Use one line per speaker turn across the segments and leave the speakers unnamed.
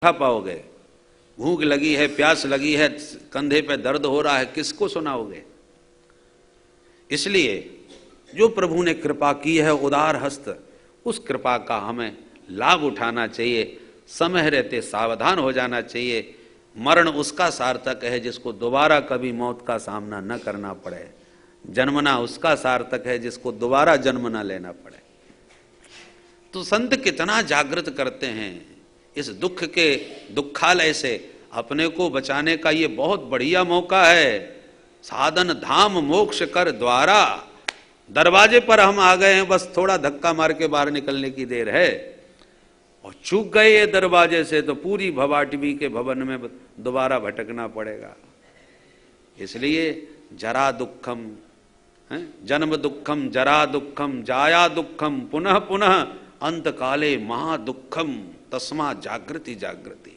खा पाओगे? भूख लगी है, प्यास लगी है, कंधे पे दर्द हो रहा है, किसको सुनाओगे? इसलिए जो प्रभु ने कृपा की है उदार हस्त, उस कृपा का हमें लाभ उठाना चाहिए। समय रहते सावधान हो जाना चाहिए। मरण उसका सार्थक है जिसको दोबारा कभी मौत का सामना न करना पड़े। जन्मना उसका सार्थक है जिसको दोबारा जन्म न लेना पड़े। तो संत कितना जागृत करते हैं इस दुख के दुखालय से अपने को बचाने का। ये बहुत बढ़िया मौका है। साधन धाम मोक्ष कर द्वारा, दरवाजे पर हम आ गए हैं, बस थोड़ा धक्का मार के बाहर निकलने की देर है। और चूक गए ये दरवाजे से तो पूरी भवाटवी के भवन में दोबारा भटकना पड़ेगा। इसलिए जरा दुखम, जन्म दुखम, जरा दुखम, जाया दुखम, पुनः पुनः अंत काले महादुखम, तस्मा जागृति जागृति।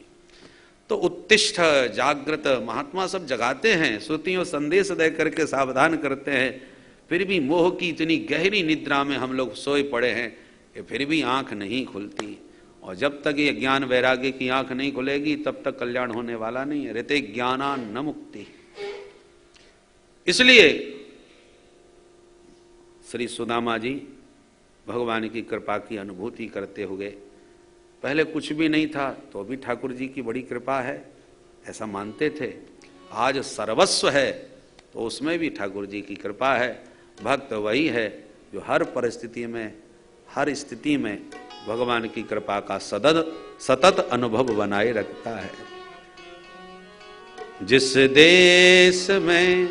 तो उत्तिष्ठ जागृत, महात्मा सब जगाते हैं, श्रुतियों संदेश दे करके सावधान करते हैं। फिर भी मोह की इतनी गहरी निद्रा में हम लोग सोए पड़े हैं कि फिर भी आंख नहीं खुलती। और जब तक ये ज्ञान वैराग्य की आंख नहीं खुलेगी तब तक कल्याण होने वाला नहीं है। रहते ज्ञाना न मुक्ति। इसलिए श्री सुदामा जी भगवान की कृपा की अनुभूति करते हुए, पहले कुछ भी नहीं था तो भी ठाकुर जी की बड़ी कृपा है ऐसा मानते थे। आज सर्वस्व है तो उसमें भी ठाकुर जी की कृपा है। भक्त वही है जो हर परिस्थिति में, हर स्थिति में भगवान की कृपा का सतत अनुभव बनाए रखता है। जिस देश में,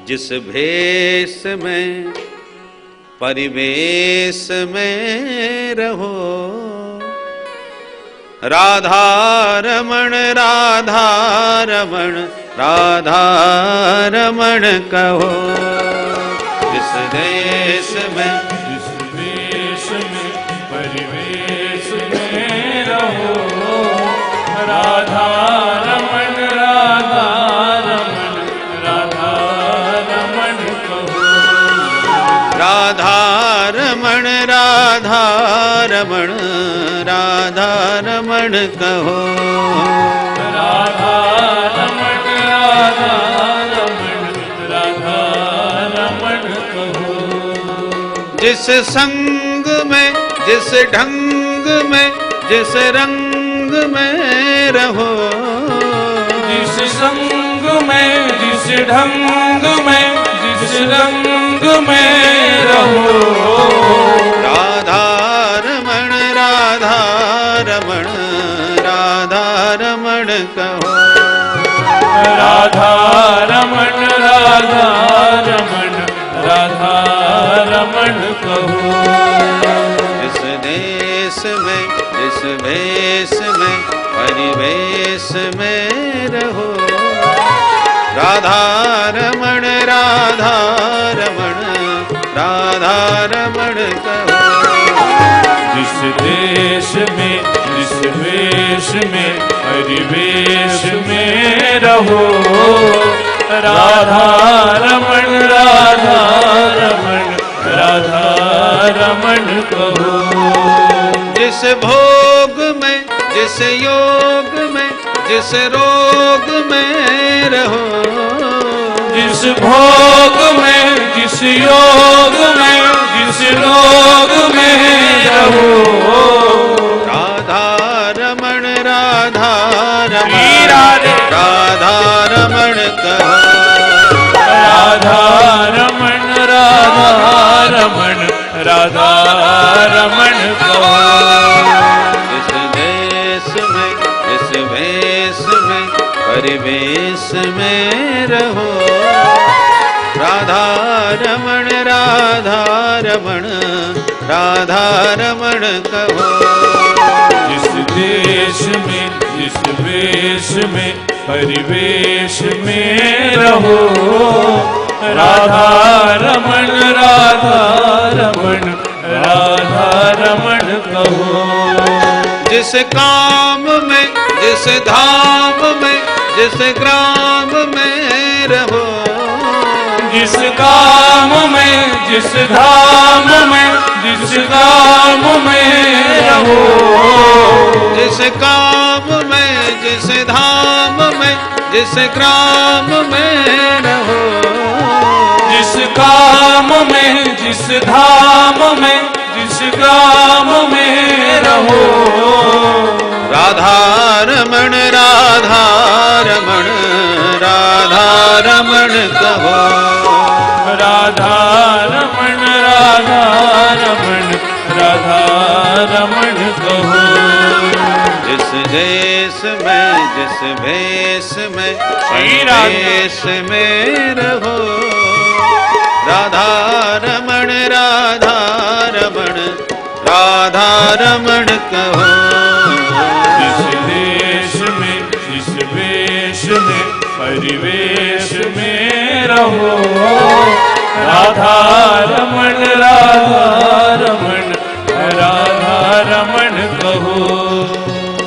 जिस भेष में, परिवेश में रहो, राधा रमण, राधा रमण, राधा रमण कहो। जिस देश में,
जिस देश में, परिवेश में रहो, राधा रमण, राधा रमण, राधा रमण कहो।
राधा रमण, राधा रमण, राधा रमण कहो।
राधा रमण, राधा रमण, राधा रमण कहो।
जिस संग में, जिस ढंग में, जिस रंग में रहो,
जिस संग में, जिस ढंग में, जिस रंग में रहो,
राधा रमण, राधा रमण, राधा रमण कहो।
राधा रमण, राधा रमण, राधा रमण कहो।
जिस देश में, जिस भेष में, परिवेश में रहो, राधा रमण, राधा रमण, राधा रमण कहो।
जिस देश में, जिस वेश में, परिवेश में रहो, राधा रमण, राधा रमण, राधा रमण कहो।
जिस भोग में, जिस योग में, जिस रोग में रहो,
जिस भोग में, जिस योग में, जिस रोग में रहो,
राधा रमण, राधा रमण,
राधे
राधा रमण कहो।
राधा रमण, राधा रमण, राधा रमण कहो।
जिस देश में, जिस भेष में, परिवेश में रहो, राधा रमण, राधा रमण, राधा रमण कहो।
जिस देश में, जिस वेश में, परिवेश में रहो, राधा रमण, राधा रमण, राधा रमण कहो।
जिस काम में, जिस धाम में, जिस ग्राम में रहो,
जिस काम में, जिस धाम में, जिस काम में रहो,
जिस काम में, जिस धाम में, जिस ग्राम में रहो,
जिस काम में, जिस धाम में, जिस ग्राम में रहो।
राधा रमण, राधा रमण, राधा रमण कहो,
राधा रमण, राधा रमण, राधा रमण कहो।
जिस देश में, जिस भेष में, भेष में रहो, राधा रमण, राधा रमण, राधा रमण कहो।
जिस देश में, जिस वेश में, परिवेश में रहो, राधा रमण, राधा रमण, राधा रमण कहो।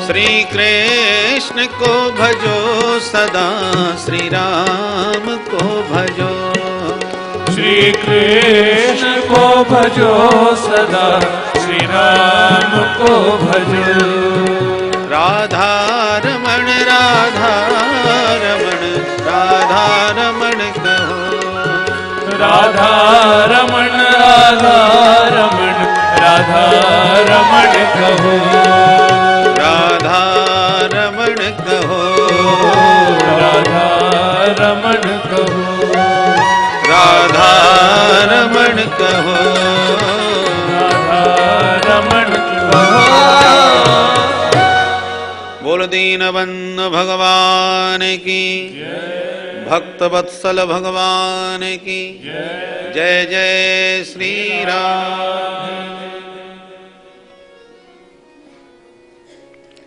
श्री कृष्ण को भजो सदा, श्री राम को भजो,
श्री कृष्ण को भजो सदा, श्री राम को भजो।
राधा रमण, राधा रमण, राधा रमण कहो,
राधा रमण, राधा रमण, राधा रमण कहो,
राधा रमण कहो,
राधा रमण कहो,
राधा रमण कहो,
राधा रमण कहो।
बोल दीनबंधु भगवान की, भक्त वत्सल भगवान की जय। जय श्री राम।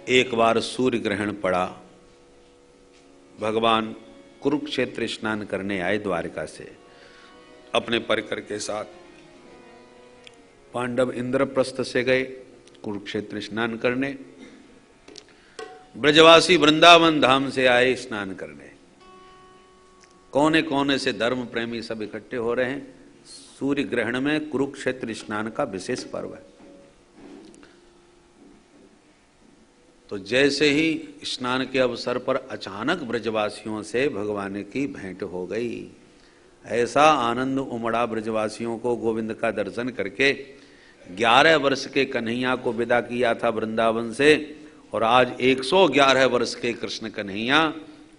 एक बार सूर्य ग्रहण पड़ा। भगवान कुरुक्षेत्र स्नान करने आए द्वारका से अपने परिकर के साथ। पांडव इंद्रप्रस्थ से गए कुरुक्षेत्र स्नान करने, ब्रजवासी वृंदावन धाम से आए स्नान करने। कोने कोने से धर्म प्रेमी सब इकट्ठे हो रहे हैं। सूर्य ग्रहण में कुरुक्षेत्र स्नान का विशेष पर्व है। तो जैसे ही स्नान के अवसर पर अचानक ब्रजवासियों से भगवान की भेंट हो गई। ऐसा आनंद उमड़ा ब्रजवासियों को गोविंद का दर्शन करके। 11 वर्ष के कन्हैया को विदा किया था वृंदावन से, और आज 111 वर्ष के कृष्ण कन्हैया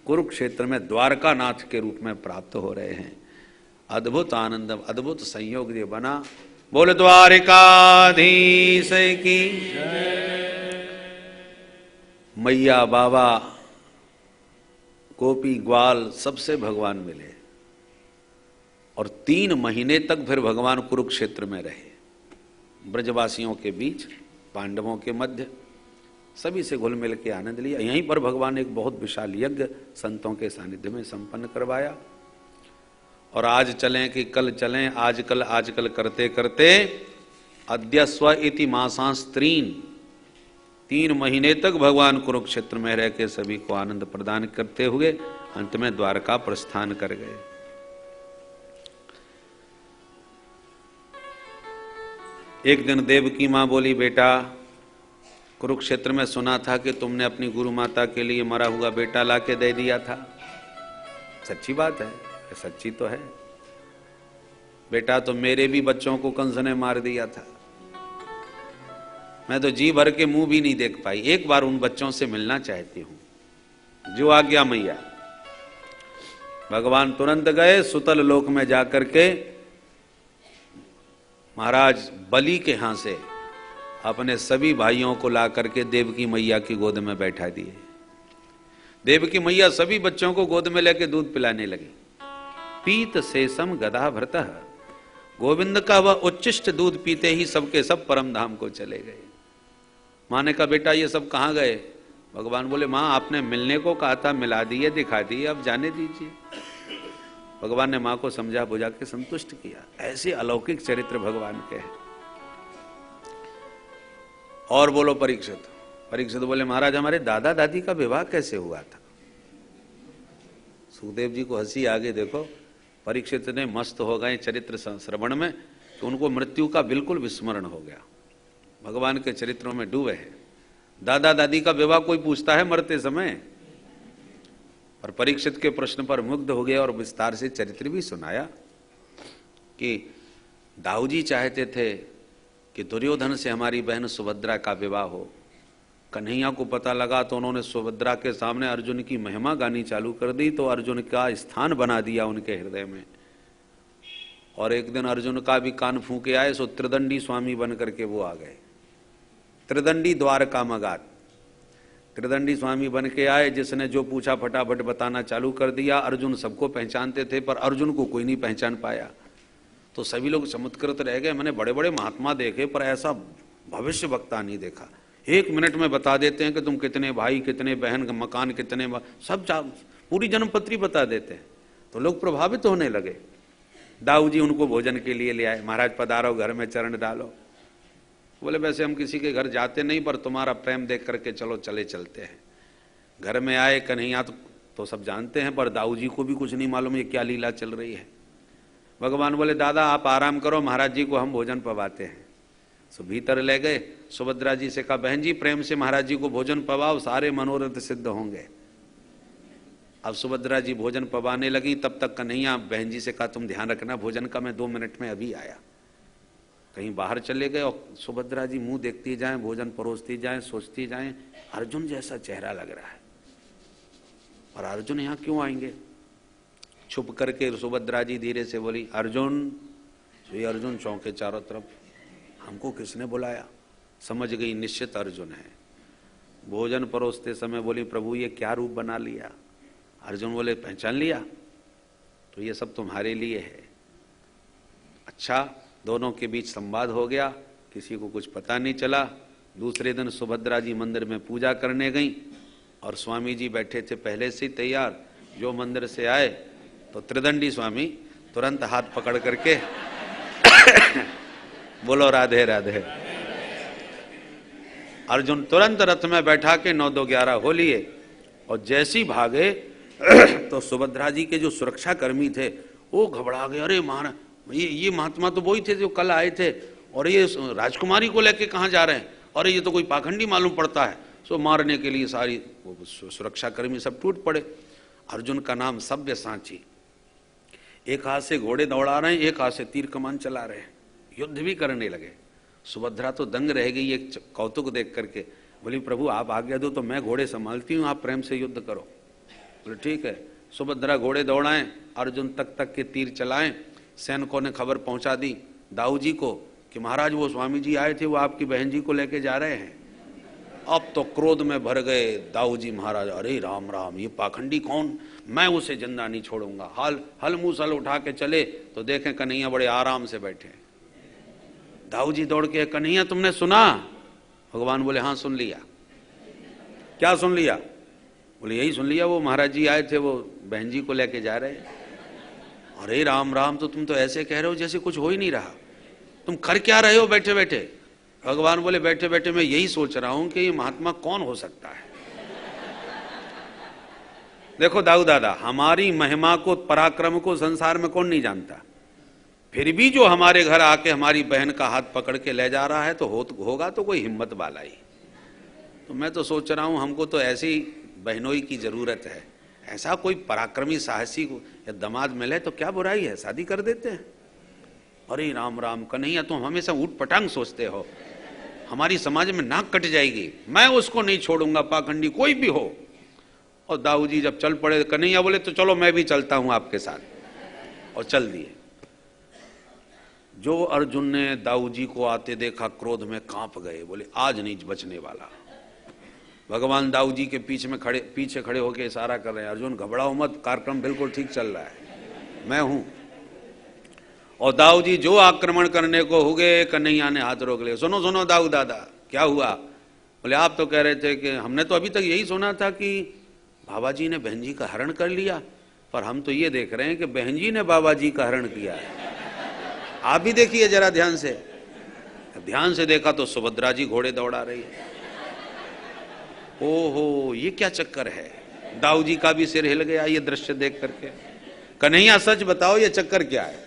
कुरुक्षेत्र में द्वारका नाथ के रूप में प्राप्त हो रहे हैं। अद्भुत आनंद, अद्भुत संयोग ये बना। बोल द्वारिकाधीश की, मैया बाबा गोपी ग्वाल सबसे भगवान मिले, और 3 महीने तक फिर भगवान कुरुक्षेत्र में रहे। ब्रजवासियों के बीच, पांडवों के मध्य, सभी से घुल मिल के आनंद लिया। यहीं पर भगवान ने एक बहुत विशाल यज्ञ संतों के सानिध्य में संपन्न करवाया। और आज चलें कि कल चलें, आजकल आजकल करते करते अद्य स्व इति मासांस्त्रीन, 3 महीने तक भगवान कुरुक्षेत्र में रह के सभी को आनंद प्रदान करते हुए अंत में द्वारका प्रस्थान कर गए। एक दिन देवकी मां बोली, बेटा कुरुक्षेत्र में सुना था कि तुमने अपनी गुरु माता के लिए मरा हुआ बेटा लाके दे दिया था। सच्ची बात है? सच्ची तो है बेटा, तो मेरे भी बच्चों को कंस ने मार दिया था। मैं तो जी भर के मुंह भी नहीं देख पाई। एक बार उन बच्चों से मिलना चाहती हूं। जो आज्ञा मैया। भगवान तुरंत गए सुतल लोक में जाकर के महाराज बलि के यहां से अपने सभी भाइयों को ला करके देवकी मैया की गोद में बैठा दिए। देवकी मैया सभी बच्चों को गोद में लेके दूध पिलाने लगी। पीत शेषम गदा भृतः, गोविंद का वह उच्चिष्ट दूध पीते ही सबके सब परम धाम को चले गए। माँ ने कहा, बेटा ये सब कहाँ गए? भगवान बोले, माँ आपने मिलने को कहा था, मिला दिए, दिखा दिए, अब जाने दीजिए। भगवान ने माँ को समझा बुझा के संतुष्ट किया। ऐसे अलौकिक चरित्र भगवान के हैं। और बोलो परीक्षित। परीक्षित बोले, महाराज हमारे दादा दादी का विवाह कैसे हुआ था? सुखदेव जी को हंसी आगे देखो। परीक्षित ने मस्त हो गए चरित्र श्रवण में कि उनको मृत्यु का बिल्कुल विस्मरण हो गया, भगवान के चरित्रों में डूबे हैं। दादा दादी का विवाह कोई पूछता है मरते समय? और परीक्षित के प्रश्न पर मुग्ध हो गया और विस्तार से चरित्र भी सुनाया कि दाऊ जी चाहते थे कि दुर्योधन से हमारी बहन सुभद्रा का विवाह हो। कन्हैया को पता लगा तो उन्होंने सुभद्रा के सामने अर्जुन की महिमा गानी चालू कर दी, तो अर्जुन का स्थान बना दिया उनके हृदय में। और एक दिन अर्जुन का भी कान फूके आए, सो त्रिदंडी स्वामी बन करके वो आ गए, त्रिदंडी द्वारका मगात। त्रिदंडी स्वामी बन के आए, जिसने जो पूछा फटाफट बताना चालू कर दिया। अर्जुन सबको पहचानते थे पर अर्जुन को कोई नहीं पहचान पाया, तो सभी लोग चमत्कृत रह गए। मैंने बड़े बड़े महात्मा देखे पर ऐसा भविष्य वक्ता नहीं देखा। 1 मिनट में बता देते हैं कि तुम कितने भाई, कितने बहन, मकान कितने, सब पूरी जन्मपत्री बता देते हैं। तो लोग प्रभावित होने लगे। दाऊ जी उनको भोजन के लिए ले आए, महाराज पधारो, घर में चरण डालो। बोले वैसे हम किसी के घर जाते नहीं, पर तुम्हारा प्रेम देख करके चलो चले चलते हैं। घर में आए, कन्हैया तो सब जानते हैं, पर दाऊ जी को भी कुछ नहीं मालूम ये क्या लीला चल रही है। भगवान बोले दादा आप आराम करो, महाराज जी को हम भोजन पवाते हैं। सो भीतर ले गए, सुभद्रा जी से कहा बहन जी प्रेम से महाराज जी को भोजन पवाओ, सारे मनोरथ सिद्ध होंगे। अब सुभद्रा जी भोजन पवाने लगी, तब तक कन्हैया बहन जी से कहा तुम ध्यान रखना भोजन का, मैं 2 मिनट में अभी आया। कहीं बाहर चले गए और सुभद्रा जी मुंह देखती जाएं, भोजन परोसती जाएं, सोचती जाएं अर्जुन जैसा चेहरा लग रहा है, और अर्जुन यहाँ क्यों आएंगे। छुप करके सुभद्रा जी धीरे से बोली अर्जुन। ये अर्जुन चौंके चारों तरफ, हमको किसने बुलाया। समझ गई निश्चित अर्जुन है। भोजन परोसते समय बोली प्रभु ये क्या रूप बना लिया। अर्जुन बोले पहचान लिया, तो ये सब तुम्हारे लिए है। अच्छा, दोनों के बीच संवाद हो गया, किसी को कुछ पता नहीं चला। दूसरे दिन सुभद्रा जी मंदिर में पूजा करने गई और स्वामी जी बैठे थे पहले से तैयार। जो मंदिर से आए तो त्रिदंडी स्वामी तुरंत हाथ पकड़ करके बोलो राधे राधे। अर्जुन तुरंत रथ में बैठा के 9 2 11 हो लिए और जैसी भागे तो सुभद्रा जी के जो सुरक्षा कर्मी थे वो घबरा गए। अरे महाराज ये महात्मा तो वही थे जो कल आए थे, और ये राजकुमारी को लेके कहाँ जा रहे हैं, और ये तो कोई पाखंडी मालूम पड़ता है। सो मारने के लिए सारी सुरक्षा कर्मी सब टूट पड़े। अर्जुन का नाम सभ्य सांची, एक हाथ से घोड़े दौड़ा रहे हैं, एक हाथ से तीर कमान चला रहे हैं, युद्ध भी करने लगे। सुभद्रा तो दंग रह गई एक कौतुक देख करके, बोली प्रभु आप आज्ञा दो तो मैं घोड़े संभालती हूँ, आप प्रेम से युद्ध करो। बोले ठीक है। सुभद्रा घोड़े दौड़ाएं, अर्जुन तक तक के तीर चलाएं। सैनिकों ने खबर पहुंचा दी दाऊ जी को कि महाराज वो स्वामी जी आए थे, वो आपकी बहन जी को लेके जा रहे हैं। अब तो क्रोध में भर गए दाऊ जी महाराज, अरे राम राम ये पाखंडी कौन, मैं उसे जिंदा नहीं छोड़ूंगा। हल मूसल उठा के चले तो देखें कन्हैया बड़े आराम से बैठे। दाऊ जी दौड़ के कन्हैया तुमने सुना। भगवान बोले हाँ सुन लिया। क्या सुन लिया। बोले यही सुन लिया, वो महाराज जी आए थे, वो बहन जी को लेके जा रहे। अरे राम राम, तो तुम तो ऐसे कह रहे हो जैसे कुछ हो ही नहीं रहा, तुम कर क्या रहे हो बैठे बैठे। भगवान बोले बैठे बैठे मैं यही सोच रहा हूं कि ये महात्मा कौन हो सकता है। देखो दाऊ दादा, हमारी महिमा को, पराक्रम को संसार में कौन नहीं जानता, फिर भी जो हमारे घर आके हमारी बहन का हाथ पकड़ के ले जा रहा है तो होगा तो कोई हिम्मत वाला ही। तो मैं तो सोच रहा हूं हमको तो ऐसी बहनोई की जरूरत है, ऐसा कोई पराक्रमी साहसी या दामाद मिले तो क्या बुराई है, शादी कर देते हैं। अरे राम राम कन्हैया, तुम हमेशा ऊट पटांग सोचते हो, हमारी समाज में नाक कट जाएगी, मैं उसको नहीं छोड़ूंगा, पाखंडी कोई भी हो। और दाऊ जी जब चल पड़े, कन्हैया बोले तो चलो मैं भी चलता हूं आपके साथ, और चल दिए। जो अर्जुन ने दाऊ जी को आते देखा क्रोध में कांप गए, बोले आज नहीं बचने वाला। भगवान दाऊ जी के पीछे खड़े होकर इशारा कर रहे हैं, अर्जुन घबराओ मत, कार्यक्रम बिल्कुल ठीक चल रहा है, मैं हूं। और दाऊ जी जो आक्रमण करने को हो गए, कन्हैया ने हाथ रोक लिया। सुनो सुनो दाऊ दादा, क्या हुआ। बोले आप तो कह रहे थे कि हमने तो अभी तक यही सुना था कि बाबा जी ने बहन जी का हरण कर लिया, पर हम तो ये देख रहे हैं कि बहन जी ने बाबा जी का हरण किया है। आप भी देखिए जरा ध्यान से। ध्यान से देखा तो सुभद्रा जी घोड़े दौड़ा रही है। ओहो ये क्या चक्कर है। दाऊ जी का भी सिर हिल गया ये दृश्य देख करके। कन्हैया सच बताओ ये चक्कर क्या है?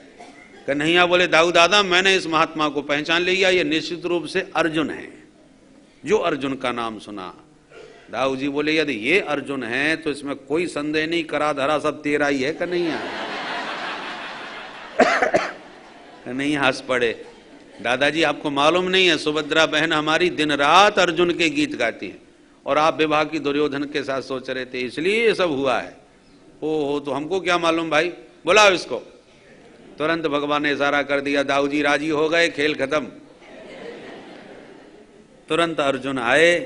कन्हैया बोले दाऊ दादा मैंने इस महात्मा को पहचान लिया, ये निश्चित रूप से अर्जुन है, जो अर्जुन का नाम सुना। दाऊ जी बोले यदि ये अर्जुन है तो इसमें कोई संदेह नहीं, करा धरा सब तेरा ही है कन्हैया। कन्हैया हंस पड़े। दादाजी आपको मालूम नहीं है, सुभद्रा बहन हमारी दिन रात अर्जुन के गीत गाती है और आप विवाह की दुर्योधन के साथ सोच रहे थे, इसलिए ये सब हुआ है। ओहो, तो हमको क्या मालूम भाई, बुलाओ इसको। तुरंत भगवान ने इशारा कर दिया, दाऊ जी राजी हो गए, खेल खत्म। तुरंत अर्जुन आए।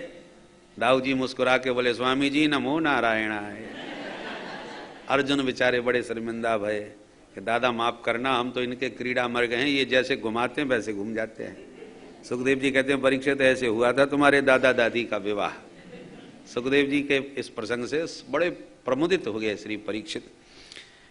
दाऊ जी मुस्कुरा के बोले स्वामी जी नमो नारायणाय। अर्जुन बेचारे बड़े शर्मिंदा भये कि दादा माफ करना, हम तो इनके क्रीड़ा मर गए हैं, ये जैसे घुमाते हैं वैसे घूम जाते हैं। सुखदेव जी कहते हैं परीक्षित ऐसे हुआ था तुम्हारे दादा दादी का विवाह। सुखदेव जी के इस प्रसंग से बड़े प्रमुदित हो गए श्री परीक्षित।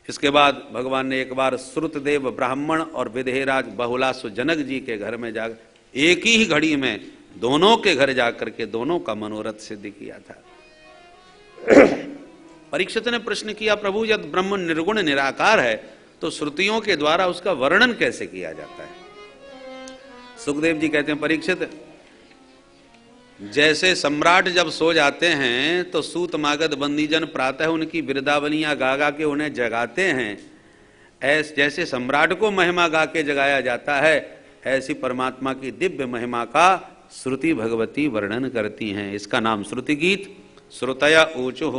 इसके बाद भगवान ने एक बार श्रुतदेव ब्राह्मण और विदेहराज बहुलासु जनक जी के घर में जा एक ही घड़ी में दोनों के घर जाकर के दोनों का मनोरथ सिद्ध किया था। परीक्षित ने प्रश्न किया प्रभु यदि ब्रह्म निर्गुण निराकार है तो श्रुतियों के द्वारा उसका वर्णन कैसे किया जाता है? सुखदेव जी कहते हैं परीक्षित, जैसे सम्राट जब सो जाते हैं तो सूत मागध बंदीजन प्रातः उनकी बिरदावलियां गा गा के उन्हें जगाते हैं, जैसे सम्राट को महिमा गा के जगाया जाता है, ऐसी परमात्मा की दिव्य महिमा का श्रुति भगवती वर्णन करती हैं। इसका नाम श्रुति गीत। श्रुतया ऊचुः,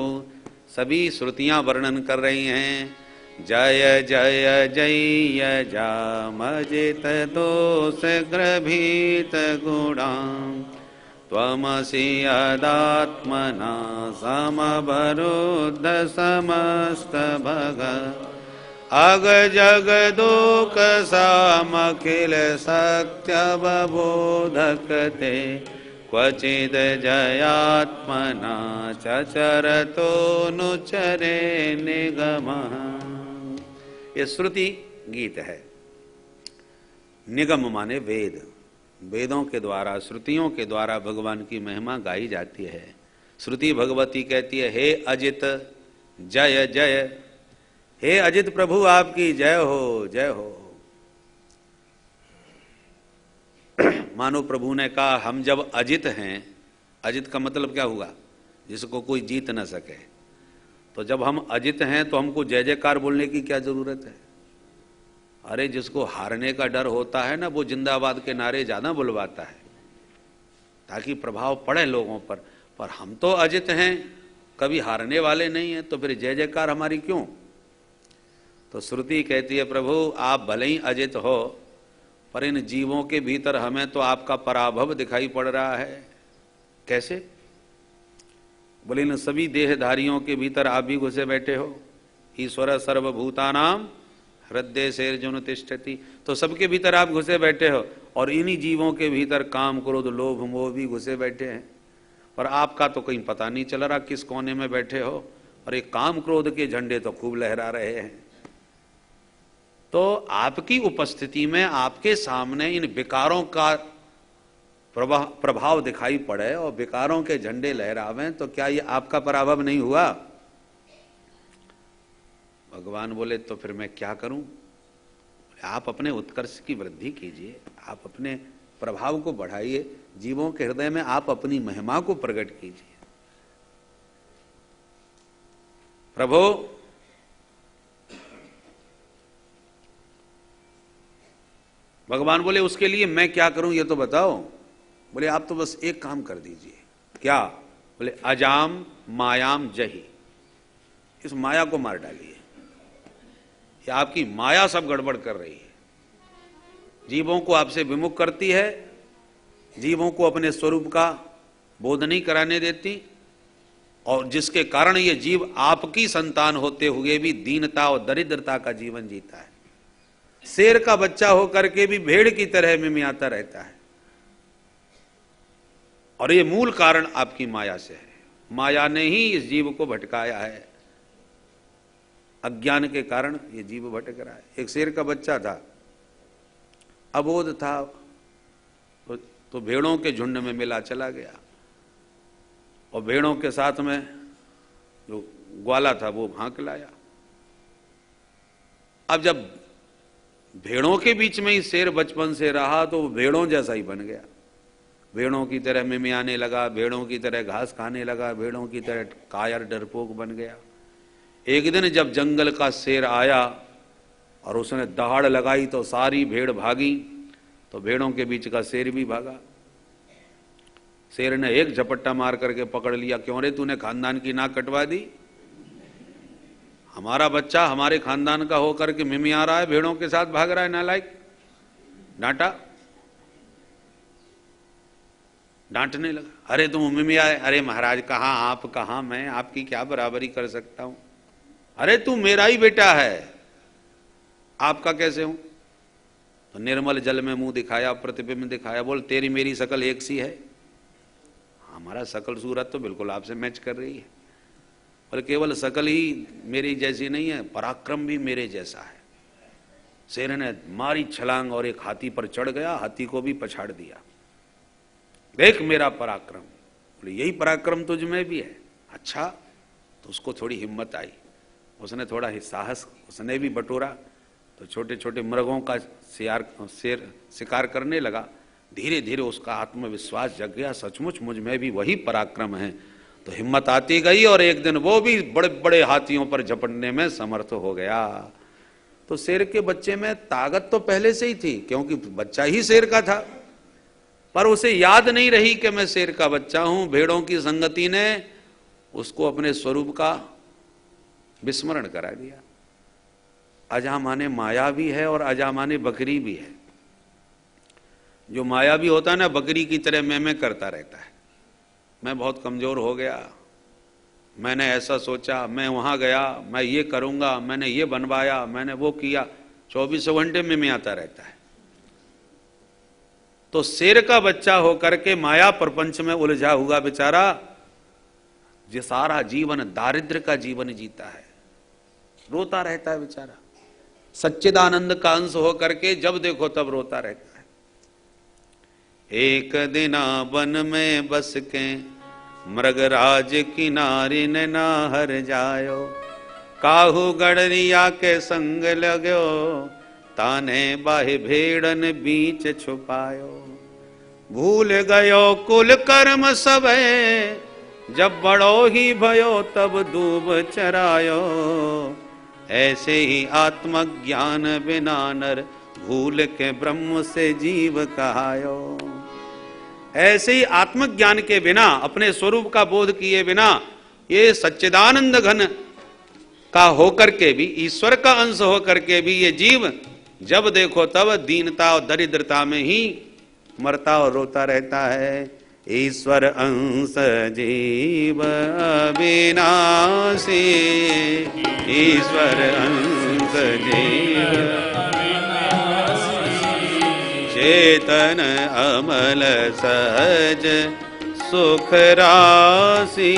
सभी श्रुतियां वर्णन कर रही हैं। जय जय जय जामजित दोष ग्रभीत गुणां त्वमसि यदात्मना समवरुद्ध समस्त भग अग जग दुख सामखिल सत्य बबोधक ते क्वचिद जयात्मना चचरतो नुचरे निगमः। ये श्रुति गीत है। निगम माने वेद, वेदों के द्वारा श्रुतियों के द्वारा भगवान की महिमा गाई जाती है। श्रुति भगवती कहती है हे अजित जय जय, हे अजित प्रभु आपकी जय हो जय हो। मानो प्रभु ने कहा हम जब अजित हैं, अजित का मतलब क्या हुआ? जिसको कोई जीत न सके। तो जब हम अजित हैं तो हमको जय जयकार बोलने की क्या जरूरत है? अरे जिसको हारने का डर होता है ना, वो जिंदाबाद के नारे ज्यादा बुलवाता है ताकि प्रभाव पड़े लोगों पर हम तो अजित हैं, कभी हारने वाले नहीं हैं, तो फिर जय जयकार हमारी क्यों? तो श्रुति कहती है प्रभु आप भले ही अजित हो पर इन जीवों के भीतर हमें तो आपका पराभव दिखाई पड़ रहा है। कैसे? बोले इन सभी देहधारियों के भीतर आप भी घुसे बैठे हो। ईश्वर सर्वभूतानां हृदय से अर्जुन तिष्ठति, तो सबके भीतर आप घुसे बैठे हो और इन्हीं जीवों के भीतर काम क्रोध लोभ मोह भी घुसे बैठे हैं। पर आपका तो कहीं पता नहीं चल रहा किस कोने में बैठे हो, और ये काम क्रोध के झंडे तो खूब लहरा रहे हैं। तो आपकी उपस्थिति में आपके सामने इन विकारों का प्रभाव दिखाई पड़े और विकारों के झंडे लहरावें, तो क्या ये आपका पराभव नहीं हुआ? भगवान बोले तो फिर मैं क्या करूं? आप अपने उत्कर्ष की वृद्धि कीजिए, आप अपने प्रभाव को बढ़ाइए, जीवों के हृदय में आप अपनी महिमा को प्रकट कीजिए। प्रभु भगवान बोले उसके लिए मैं क्या करूं ये तो बताओ। बोले आप तो बस एक काम कर दीजिए। क्या? बोले अजाम मायाम जही, इस माया को मार डालिए। ये आपकी माया सब गड़बड़ कर रही है, जीवों को आपसे विमुख करती है, जीवों को अपने स्वरूप का बोध नहीं कराने देती, और जिसके कारण ये जीव आपकी संतान होते हुए भी दीनता और दरिद्रता का जीवन जीता है। शेर का बच्चा होकर के भी भेड़ की तरह मिमियाता रहता है, और ये मूल कारण आपकी माया से है। माया ने ही इस जीव को भटकाया है, अज्ञान के कारण ये जीव भटक रहा है। एक शेर का बच्चा था, अबोध था, तो भेड़ों के झुंड में मिला चला गया, और भेड़ों के साथ में जो ग्वाला था वो भांक लाया। अब जब भेड़ों के बीच में ही शेर बचपन से रहा तो वो भेड़ों जैसा ही बन गया, भेड़ों की तरह मिमियाने लगा, भेड़ों की तरह घास खाने लगा, भेड़ों की तरह कायर डरपोक बन गया। एक दिन जब जंगल का शेर आया और उसने दहाड़ लगाई तो सारी भेड़ भागी, तो भेड़ों के बीच का शेर भी भागा। शेर ने एक झपट्टा मार करके पकड़ लिया, क्यों रे तूने खानदान की नाक कटवा दी? हमारा बच्चा हमारे खानदान का होकर के मिमिया रहा है, भेड़ों के साथ भाग रहा है, नालायक। डांटा, डांटने लगा, अरे तुम मिमिया है। अरे महाराज कहाँ आप कहाँ मैं, आपकी क्या बराबरी कर सकता हूं? अरे तू मेरा ही बेटा है, आपका कैसे हूं? तो निर्मल जल में मुंह दिखाया, प्रतिबिंब दिखाया, बोल तेरी मेरी शकल एक सी है। हमारा शकल सूरत तो बिल्कुल आपसे मैच कर रही है, और केवल शकल ही मेरी जैसी नहीं है, पराक्रम भी मेरे जैसा है। शेर ने मारी छलांग और एक हाथी पर चढ़ गया, हाथी को भी पछाड़ दिया। देख मेरा पराक्रम। बोले यही पराक्रम तुझ में भी है? अच्छा। तो उसको थोड़ी हिम्मत आई, उसने थोड़ा साहस उसने भी बटोरा, तो छोटे छोटे मृगों का शिकार करने लगा। धीरे धीरे उसका आत्मविश्वास जग गया, सचमुच मुझ में भी वही पराक्रम है। तो हिम्मत आती गई और एक दिन वो भी बड़े बड़े हाथियों पर झपटने में समर्थ हो गया। तो शेर के बच्चे में ताकत तो पहले से ही थी, क्योंकि बच्चा ही शेर का था, पर उसे याद नहीं रही कि मैं शेर का बच्चा हूं। भेड़ों की संगति ने उसको अपने स्वरूप का विस्मरण करा दिया। अजा माने माया भी है और अजा माने बकरी भी है। जो माया भी होता है ना, बकरी की तरह मैं करता रहता है, मैं बहुत कमजोर हो गया, मैंने ऐसा सोचा, मैं वहां गया, मैं ये करूंगा, मैंने ये बनवाया, मैंने वो किया, 24 घंटे में आता रहता है। तो शेर का बच्चा होकर के माया प्रपंच में उलझा हुआ बेचारा जो सारा जीवन दारिद्र्य का जीवन जीता है, रोता रहता है बेचारा। सच्चिदानंद का अंश होकर के जब देखो तब रोता रहता है। एक दिना वन में बस के मृगराज किनारे न नाहर जायो, काहू गड़रिया के संग लगो, ताने बाहे भेड़न बीच छुपायो। भूल गयो कुल कर्म सबे, जब बड़ो ही भयो तब दूब चरायो। ऐसे ही आत्मज्ञान बिना नर, भूल के ब्रह्म से जीव कहायो। ऐसे ही आत्मज्ञान के बिना, अपने स्वरूप का बोध किए बिना, ये सच्चिदानंद घन का होकर के भी, ईश्वर का अंश होकर के भी ये जीव जब देखो तब दीनता और दरिद्रता में ही मरता और रोता रहता है। ईश्वर अंश जीव अविनाशी, ईश्वर अंश जीव चेतन अमल सहज सुख राशि,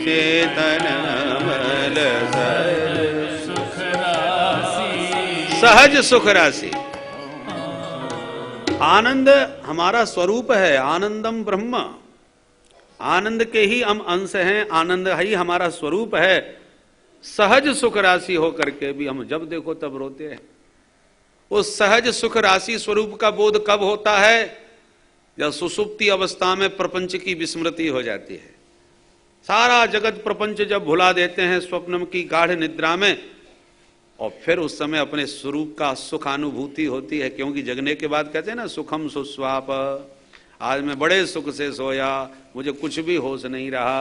चेतन अमल सहज सुख राशि। आनंद हमारा स्वरूप है, आनंदम ब्रह्म, आनंद के ही हम अंश हैं, आनंद ही हमारा स्वरूप है। सहज सुख राशि होकर के भी हम जब देखो तब रोते हैं। उस सहज सुख राशि स्वरूप का बोध कब होता है? जब सुसुप्ति अवस्था में प्रपंच की विस्मृति हो जाती है। सारा जगत प्रपंच जब भुला देते हैं स्वप्न की गाढ़ निद्रा में, और फिर उस समय अपने स्वरूप का सुखानुभूति होती है। क्योंकि जगने के बाद कहते हैं ना, सुखम सुस्वाप, आज मैं बड़े सुख से सोया, मुझे कुछ भी होश नहीं रहा।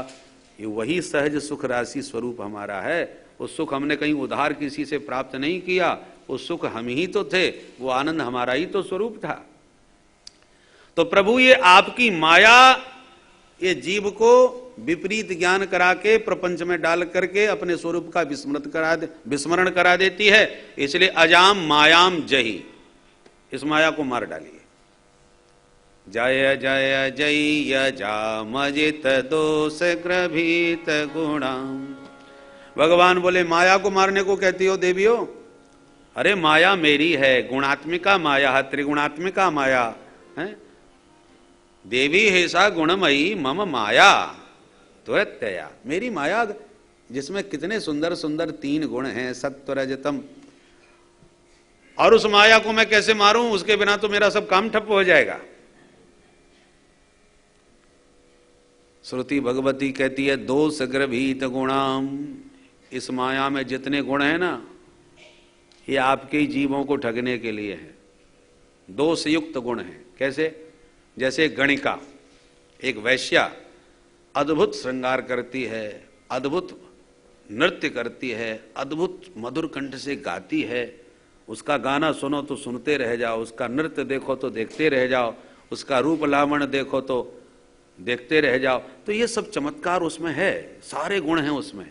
ये वही सहज सुख राशि स्वरूप हमारा है। वो सुख हमने कहीं उधार किसी से प्राप्त नहीं किया, वो सुख हम ही तो थे, वो आनंद हमारा ही तो स्वरूप था। तो प्रभु ये आपकी माया ये जीव को विपरीत ज्ञान करा के प्रपंच में डाल करके अपने स्वरूप का विस्मरण करा देती है। इसलिए अजाम मायाम जही, इस माया को मार डालिए। जय जय जय जामजित दोष ग्रभीत गुणाम। भगवान बोले माया को मारने को कहती हो देवियों? अरे माया मेरी है, गुणात्मिका माया, त्रिगुणात्मिका माया है। देवी हेसा गुणमयी मम माया त्वरत्यया, मेरी माया जिसमें कितने सुंदर सुंदर 3 गुण हैं, सत्व रजतम, और उस माया को मैं कैसे मारूं, उसके बिना तो मेरा सब काम ठप्प हो जाएगा। श्रुति भगवती कहती है दोष ग्रभीत गुणाम, इस माया में जितने गुण हैं ना, ये आपके ही जीवों को ठगने के लिए है। दोष युक्त गुण हैं। कैसे? जैसे गणिका, एक वैश्या अद्भुत श्रृंगार करती है, अद्भुत नृत्य करती है, अद्भुत मधुर कंठ से गाती है, उसका गाना सुनो तो सुनते रह जाओ, उसका नृत्य देखो तो देखते रह जाओ, उसका रूप लावण्य देखो तो देखते रह जाओ। तो ये सब चमत्कार उसमें है, सारे गुण हैं उसमें,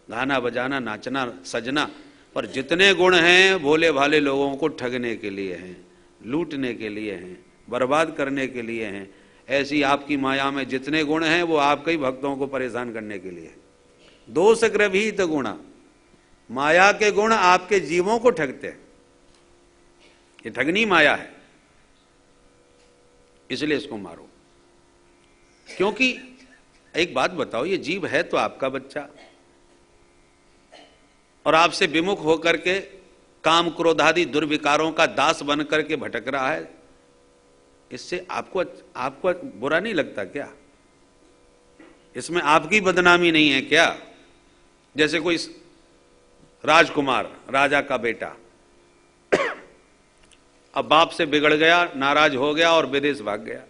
गाना बजाना, नाचना, सजना। पर जितने गुण हैं भोले भाले लोगों को ठगने के लिए हैं, लूटने के लिए हैं, बर्बाद करने के लिए हैं। ऐसी आपकी माया में जितने गुण हैं वो आपके ही भक्तों को परेशान करने के लिए। दोष ग्रभीत गुणा, माया के गुण आपके जीवों को ठगते हैं। ये ठगनी माया है, इसलिए इसको मारो। क्योंकि एक बात बताओ, ये जीव है तो आपका बच्चा, और आपसे विमुख होकर के काम क्रोध आदि दुर्विकारों का दास बन करके भटक रहा है। इससे आपको बुरा नहीं लगता क्या? इसमें आपकी बदनामी नहीं है क्या? जैसे कोई राजकुमार, राजा का बेटा, अब बाप से बिगड़ गया, नाराज हो गया और विदेश भाग गया।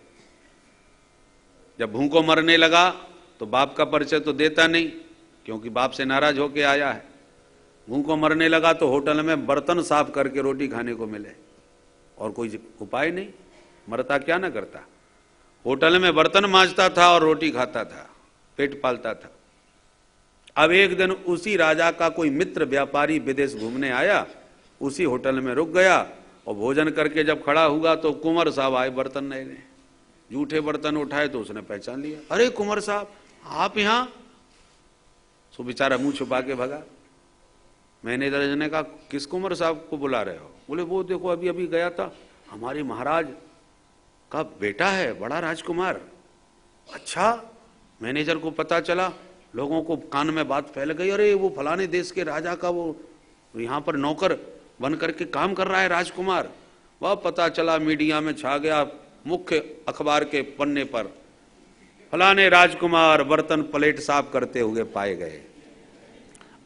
जब भूखों मरने लगा तो बाप का परिचय तो देता नहीं, क्योंकि बाप से नाराज होके आया है। भूखों मरने लगा तो होटल में बर्तन साफ करके रोटी खाने को मिले, और कोई उपाय नहीं, मरता क्या ना करता। होटल में बर्तन मांजता था और रोटी खाता था, पेट पालता था। अब एक दिन उसी राजा का कोई मित्र व्यापारी विदेश घूमने आया, उसी होटल में रुक गया, और भोजन करके जब खड़ा हुआ तो कुंवर साहब आए बर्तन नए नए, जूठे बर्तन उठाए तो उसने पहचान लिया, अरे कुंवर साहब आप यहाँ। सो बेचारा मुंह छुपा के भगा। मैनेजर ने कहा किस कुंवर साहब को बुला रहे हो? बोले वो देखो अभी अभी गया था, हमारे महाराज का बेटा है, बड़ा राजकुमार। अच्छा, मैनेजर को पता चला, लोगों को कान में बात फैल गई, अरे वो फलाने देश के राजा का वो यहाँ पर नौकर बन करके काम कर रहा है राजकुमार। वह पता चला, मीडिया में छा गया, मुख्य अखबार के पन्ने पर फलाने राजकुमार बर्तन प्लेट साफ करते हुए पाए गए।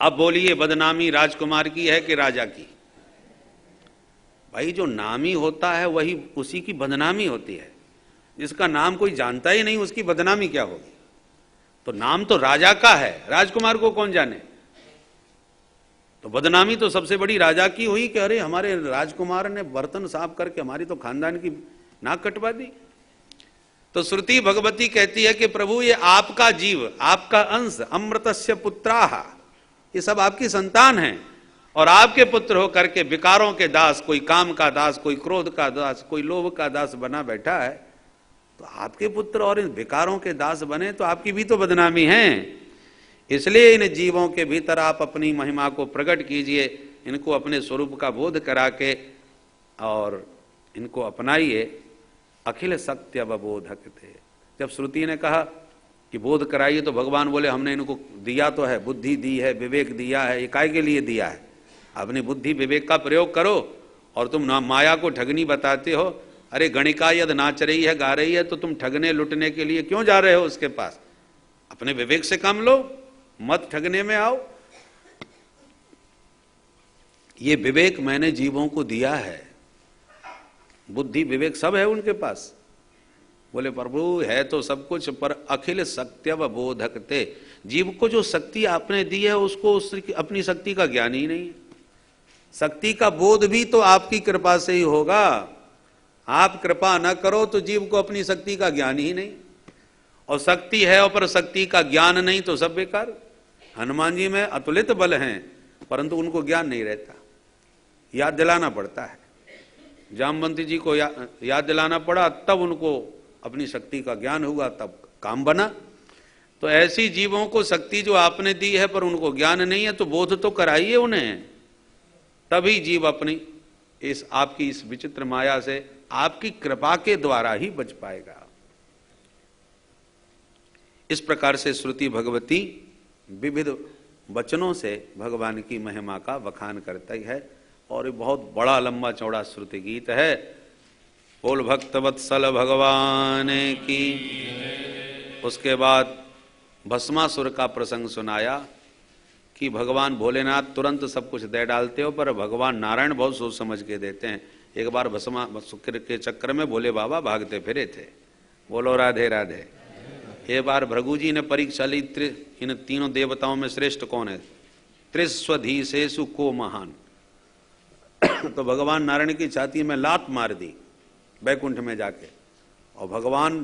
अब बोलिए बदनामी राजकुमार की है कि राजा की? भाई जो नामी होता है वही उसी की बदनामी होती है। जिसका नाम कोई जानता ही नहीं उसकी बदनामी क्या होगी? तो नाम तो राजा का है, राजकुमार को कौन जाने। तो बदनामी तो सबसे बड़ी राजा की हुई कि अरे हमारे राजकुमार ने बर्तन साफ करके हमारी तो खानदान की नाक कटवा दी। तो श्रुति भगवती कहती है कि प्रभु ये आपका जीव, आपका अंश, अमृतस्य पुत्राः, ये सब आपकी संतान हैं, और आपके पुत्र होकर के विकारों के दास, कोई काम का दास, कोई क्रोध का दास, कोई लोभ का दास बना बैठा है। तो आपके पुत्र और इन विकारों के दास बने तो आपकी भी तो बदनामी है। इसलिए इन जीवों के भीतर आप अपनी महिमा को प्रकट कीजिए, इनको अपने स्वरूप का बोध करा के और इनको अपनाइए। अखिल सत्य अवबोधक थे। जब श्रुति ने कहा कि बोध कराइए तो भगवान बोले हमने इनको दिया तो है, बुद्धि दी है, विवेक दिया है, ये काय के लिए दिया है? अपनी बुद्धि विवेक का प्रयोग करो, और तुम माया को ठगनी बताते हो। अरे गणिका यदि नाच रही है, गा रही है, तो तुम ठगने लुटने के लिए क्यों जा रहे हो उसके पास? अपने विवेक से काम लो, मत ठगने में आओ। ये विवेक मैंने जीवों को दिया है, बुद्धि विवेक सब है उनके पास। बोले प्रभु है तो सब कुछ, पर अखिल सत्यवबोधक थे। जीव को जो शक्ति आपने दी है उसको अपनी शक्ति का ज्ञान ही नहीं है। शक्ति का बोध भी तो आपकी कृपा से ही होगा। आप कृपा न करो तो जीव को अपनी शक्ति का ज्ञान ही नहीं, और शक्ति है और पर शक्ति का ज्ञान नहीं तो सब बेकार। हनुमान जी में अतुलित बल हैं परंतु उनको ज्ञान नहीं रहता, याद दिलाना पड़ता है। जामवंती जी को याद दिलाना पड़ा, तब उनको अपनी शक्ति का ज्ञान हुआ, तब काम बना। तो ऐसी जीवों को शक्ति जो आपने दी है पर उनको ज्ञान नहीं है, तो बोध तो कराइए उन्हें, तभी जीव अपनी इस आपकी इस विचित्र माया से आपकी कृपा के द्वारा ही बच पाएगा। इस प्रकार से श्रुति भगवती विविध वचनों से भगवान की महिमा का बखान करती है। और ये बहुत बड़ा लंबा चौड़ा श्रुति गीत है। बोल भक्त वत्सल भगवान की। उसके बाद भस्मासुर का प्रसंग सुनाया कि भगवान भोलेनाथ तुरंत सब कुछ दे डालते हो, पर भगवान नारायण बहुत सोच समझ के देते हैं। एक बार भस्मासुर के चक्कर में भोले बाबा भागते फिरे थे। बोलो राधे राधे। एक बार भृगु जी ने परीक्षा ली, इन तीनों देवताओं में श्रेष्ठ कौन है, त्रिस्वधीशेषु को महान। तो भगवान नारायण की छाती में लात मार दी बैकुंठ में जाके, और भगवान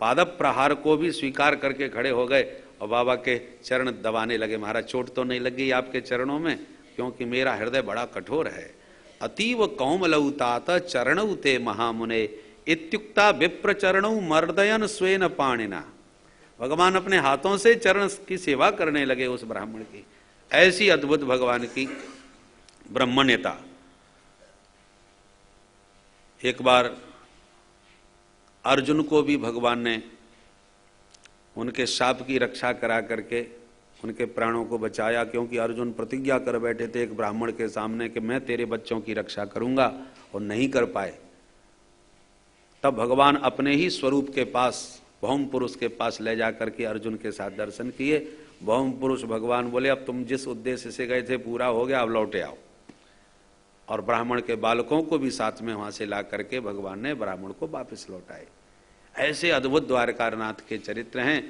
पादप प्रहार को भी स्वीकार करके खड़े हो गए और बाबा के चरण दबाने लगे। महाराज चोट तो नहीं लगी आपके चरणों में, क्योंकि मेरा हृदय बड़ा कठोर है। अतीव कौमलौ तात चरणौ ते महामुने इत्युक्ता विप्र चरणौ मर्दयन स्वेन पाणिना। भगवान अपने हाथों से चरण की सेवा करने लगे उस ब्राह्मण की। ऐसी अद्भुत भगवान की ब्रह्मण्यता। एक बार अर्जुन को भी भगवान ने उनके शाप की रक्षा करा करके उनके प्राणों को बचाया, क्योंकि अर्जुन प्रतिज्ञा कर बैठे थे एक ब्राह्मण के सामने कि मैं तेरे बच्चों की रक्षा करूंगा, और नहीं कर पाए। तब भगवान अपने ही स्वरूप के पास भौम पुरुष के पास ले जा करके अर्जुन के साथ दर्शन किए। भौम पुरुष भगवान बोले अब तुम जिस उद्देश्य से गए थे पूरा हो गया, अब लौटे आओ। और ब्राह्मण के बालकों को भी साथ में वहां से ला करके भगवान ने ब्राह्मण को वापस लौटाए। ऐसे अद्भुत द्वारकानाथ के चरित्र हैं।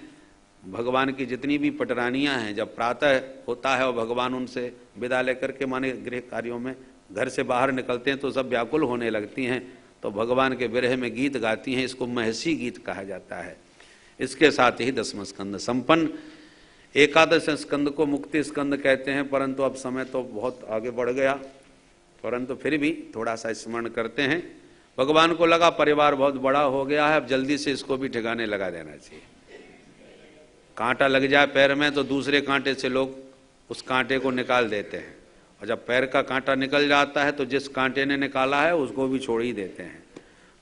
भगवान की जितनी भी पटरानियां हैं, जब प्रातः होता है और भगवान उनसे विदा लेकर के माने गृह कार्यों में घर से बाहर निकलते हैं तो सब व्याकुल होने लगती हैं, तो भगवान के विरह में गीत गाती हैं। इसको महसी गीत कहा जाता है। इसके साथ ही 10वां स्कंद संपन्न। 11 स्कंद को मुक्ति स्कंद कहते हैं, परंतु अब समय तो बहुत आगे बढ़ गया, परंतु फिर भी थोड़ा सा स्मरण करते हैं। भगवान को लगा परिवार बहुत बड़ा हो गया है, अब जल्दी से इसको भी ठिकाने लगा देना चाहिए। कांटा लग जाए पैर में तो दूसरे कांटे से लोग उस कांटे को निकाल देते हैं, और जब पैर का कांटा निकल जाता है तो जिस कांटे ने निकाला है उसको भी छोड़ ही देते हैं।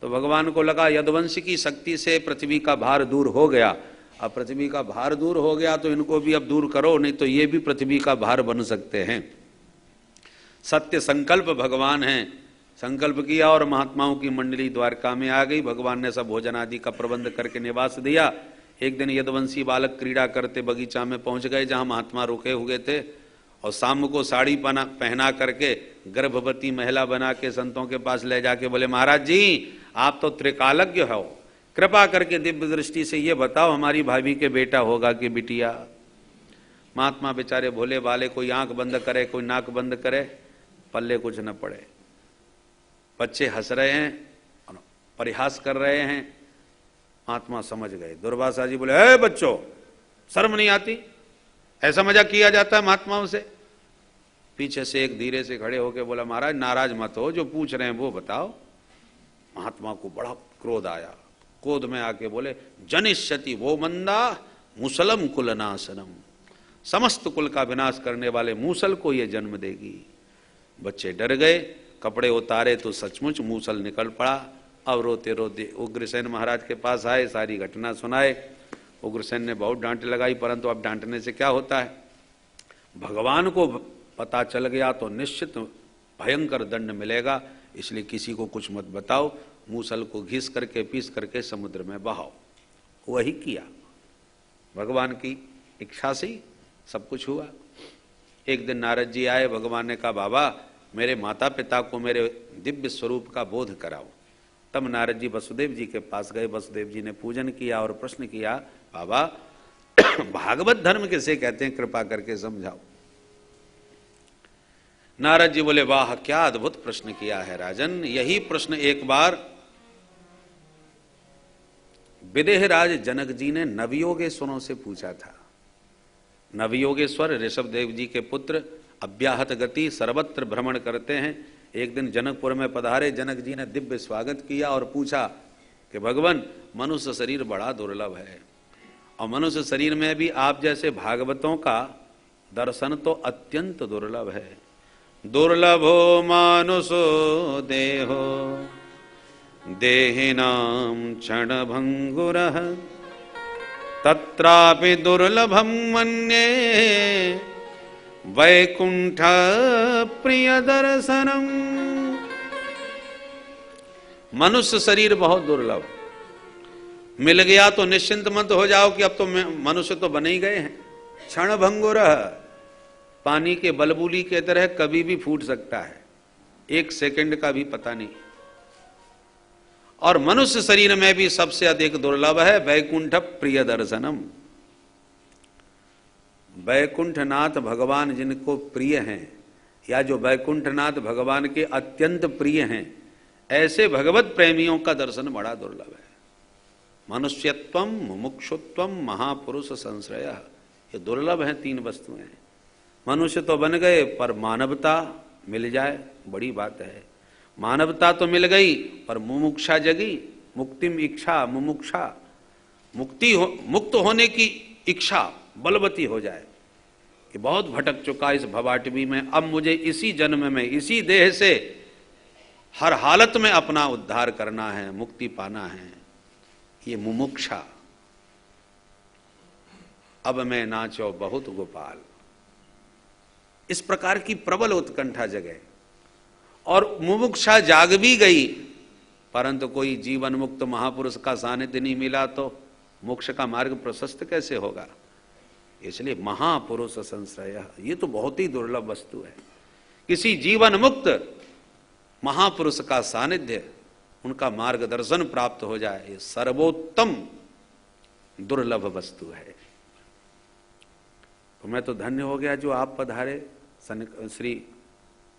तो भगवान को लगा यदुवंश की शक्ति से पृथ्वी का भार दूर हो गया, अब पृथ्वी का भार दूर हो गया तो इनको भी अब दूर करो, नहीं तो ये भी पृथ्वी का भार बन सकते हैं। सत्य संकल्प भगवान हैं। संकल्प किया और महात्माओं की मंडली द्वारका में आ गई। भगवान ने सब भोजन आदि का प्रबंध करके निवास दिया। एक दिन यदुवंशी बालक क्रीड़ा करते बगीचा में पहुंच गए जहां महात्मा रुके हुए थे, और शाम को साड़ी पहना करके गर्भवती महिला बना के संतों के पास ले जाके बोले महाराज जी आप तो त्रिकालज्ञ हो, कृपा करके दिव्य दृष्टि से ये बताओ हमारी भाभी के बेटा होगा कि बिटिया। महात्मा बेचारे भोले वाले, कोई आंख बंद करे कोई नाक बंद करे, पल्ले कुछ न पड़े। बच्चे हंस रहे हैं, परिहास कर रहे हैं। महात्मा समझ गए। दुर्वासा जी बोले ए बच्चों शर्म नहीं आती, ऐसा मजाक किया जाता है महात्माओं से। पीछे से एक धीरे से खड़े होकर बोला महाराज नाराज मत हो, जो पूछ रहे हैं वो बताओ। महात्मा को बड़ा क्रोध आया। क्रोध में आके बोले जनिष्यति वो मंदा मुसलम कुलनाशनम, समस्त कुल का विनाश करने वाले मूसल को ये जन्म देगी। बच्चे डर गए, कपड़े उतारे तो सचमुच मूसल निकल पड़ा। अब रोते रोते उग्रसेन महाराज के पास आए, सारी घटना सुनाए। उग्रसेन ने बहुत डांट लगाई, परंतु अब डांटने से क्या होता है, भगवान को पता चल गया तो निश्चित भयंकर दंड मिलेगा, इसलिए किसी को कुछ मत बताओ, मूसल को घिस करके पीस करके समुद्र में बहाओ। वही किया, भगवान की इच्छा से ही सब कुछ हुआ। एक दिन नारद जी आए, भगवान ने कहा बाबा मेरे माता पिता को मेरे दिव्य स्वरूप का बोध कराओ। तब नारद जी वसुदेव जी के पास गए। वसुदेव जी ने पूजन किया और प्रश्न किया बाबा भागवत धर्म किसे कहते हैं, कृपा करके समझाओ। नारद जी बोले वाह क्या अद्भुत प्रश्न किया है राजन। यही प्रश्न एक बार विदेहराज जनक जी ने नवयोगेश्वरों से पूछा था। नवयोगेश्वर ऋषभ देव जी के पुत्र अव्याहत गति सर्वत्र भ्रमण करते हैं। एक दिन जनकपुर में पधारे, जनक जी ने दिव्य स्वागत किया और पूछा कि भगवान मनुष्य शरीर बड़ा दुर्लभ है, और मनुष्य शरीर में भी आप जैसे भागवतों का दर्शन तो अत्यंत दुर्लभ है। दुर्लभो मानुषो देहो देहिनां क्षण भंगुरः तत्रापि दुर्लभं मन्ये वैकुंठ प्रिय दर्शनम। मनुष्य शरीर बहुत दुर्लभ, मिल गया तो निश्चिंत मत हो जाओ कि अब तो मनुष्य तो बने ही गए हैं। क्षण भंगुर, पानी के बलबूली के तरह कभी भी फूट सकता है, एक सेकंड का भी पता नहीं। और मनुष्य शरीर में भी सबसे अधिक दुर्लभ है वैकुंठ प्रिय दर्शनम। वैकुंठनाथ भगवान जिनको प्रिय हैं, या जो वैकुंठनाथ भगवान के अत्यंत प्रिय हैं, ऐसे भगवत प्रेमियों का दर्शन बड़ा दुर्लभ है। मनुष्यत्वम, मुमुक्षुत्वम, महापुरुष संश्रय, ये दुर्लभ हैं तीन वस्तुएं। मनुष्य तो बन गए, पर मानवता मिल जाए बड़ी बात है। मानवता तो मिल गई, पर मुमुक्षा जगी, मुक्तिम इच्छा मुमुक्षा, मुक्त होने की इच्छा बलवती हो जाए कि बहुत भटक चुका इस भवाटवी में, अब मुझे इसी जन्म में इसी देह से हर हालत में अपना उद्धार करना है, मुक्ति पाना है, ये मुमुक्षा। अब मैं नाचो बहुत गोपाल, इस प्रकार की प्रबल उत्कंठा जगे और मुमुक्षा जाग भी गई, परंतु कोई जीवन मुक्त महापुरुष का सानिध्य नहीं मिला तो मोक्ष का मार्ग प्रशस्त कैसे होगा। इसलिए महापुरुष संश्रय, ये तो बहुत ही दुर्लभ वस्तु है। किसी जीवन मुक्त महापुरुष का सानिध्य, उनका मार्गदर्शन प्राप्त हो जाए, ये सर्वोत्तम दुर्लभ वस्तु है। तो मैं तो धन्य हो गया जो आप पधारे। श्री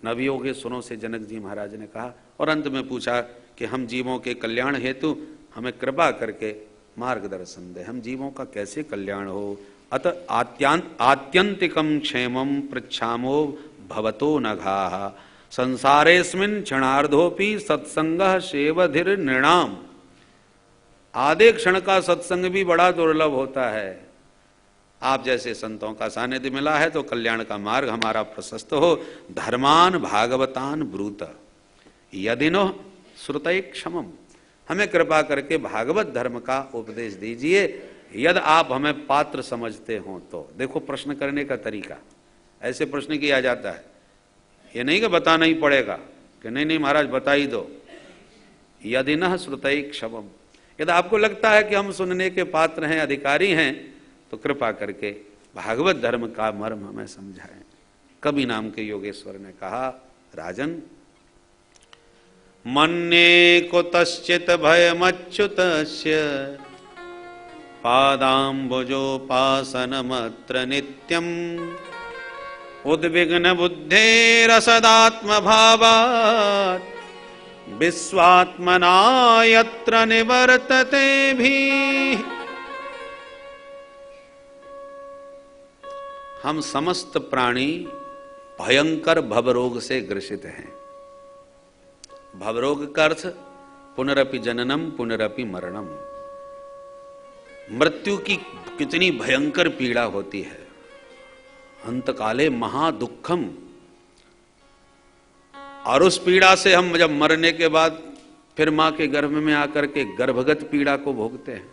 नवयोगे सुनो से जनक जी महाराज ने कहा, और अंत में पूछा कि हम जीवों के कल्याण हेतु हमें कृपा करके मार्गदर्शन दे, हम जीवों का कैसे कल्याण हो। अत आत्यंतिकम क्षेमम पृच्छामो भवतो नघाः संसारेस्मिन् क्षणार्धोपि सत्संगः सेवधिर नृणाम। आधे क्षण का सत्संग भी बड़ा दुर्लभ होता है। आप जैसे संतों का सानिध्य मिला है तो कल्याण का मार्ग हमारा प्रशस्त हो। धर्मान भागवतान ब्रूत यदिनो श्रुतये क्षमम, हमें कृपा करके भागवत धर्म का उपदेश दीजिए, यदि आप हमें पात्र समझते हो तो। देखो प्रश्न करने का तरीका, ऐसे प्रश्न किया जाता है, ये नहीं कि बताना ही पड़ेगा कि नहीं नहीं महाराज बता ही दो। यदि न श्रुतये क्षमम, यदि आपको लगता है कि हम सुनने के पात्र हैं, अधिकारी हैं, तो कृपा करके भागवत धर्म का मर्म हमें समझाएं। कवि नाम के योगेश्वर ने कहा, राजन मन्ये कुतश्चित भयमच्युतस्य पादाम्बुजोपासनमत्र नित्यम् उद्विग्न बुद्धेरसदात्म भावात् विश्वात्मना यत्र निवर्तते भी। हम समस्त प्राणी भयंकर भवरोग से ग्रसित हैं। भवरोग का अर्थ पुनरपि जननम पुनरपि मरणम, मृत्यु की कितनी भयंकर पीड़ा होती है। अंतकाले महादुखम, और उस पीड़ा से हम जब मरने के बाद फिर मां के गर्भ में आकर के गर्भगत पीड़ा को भोगते हैं,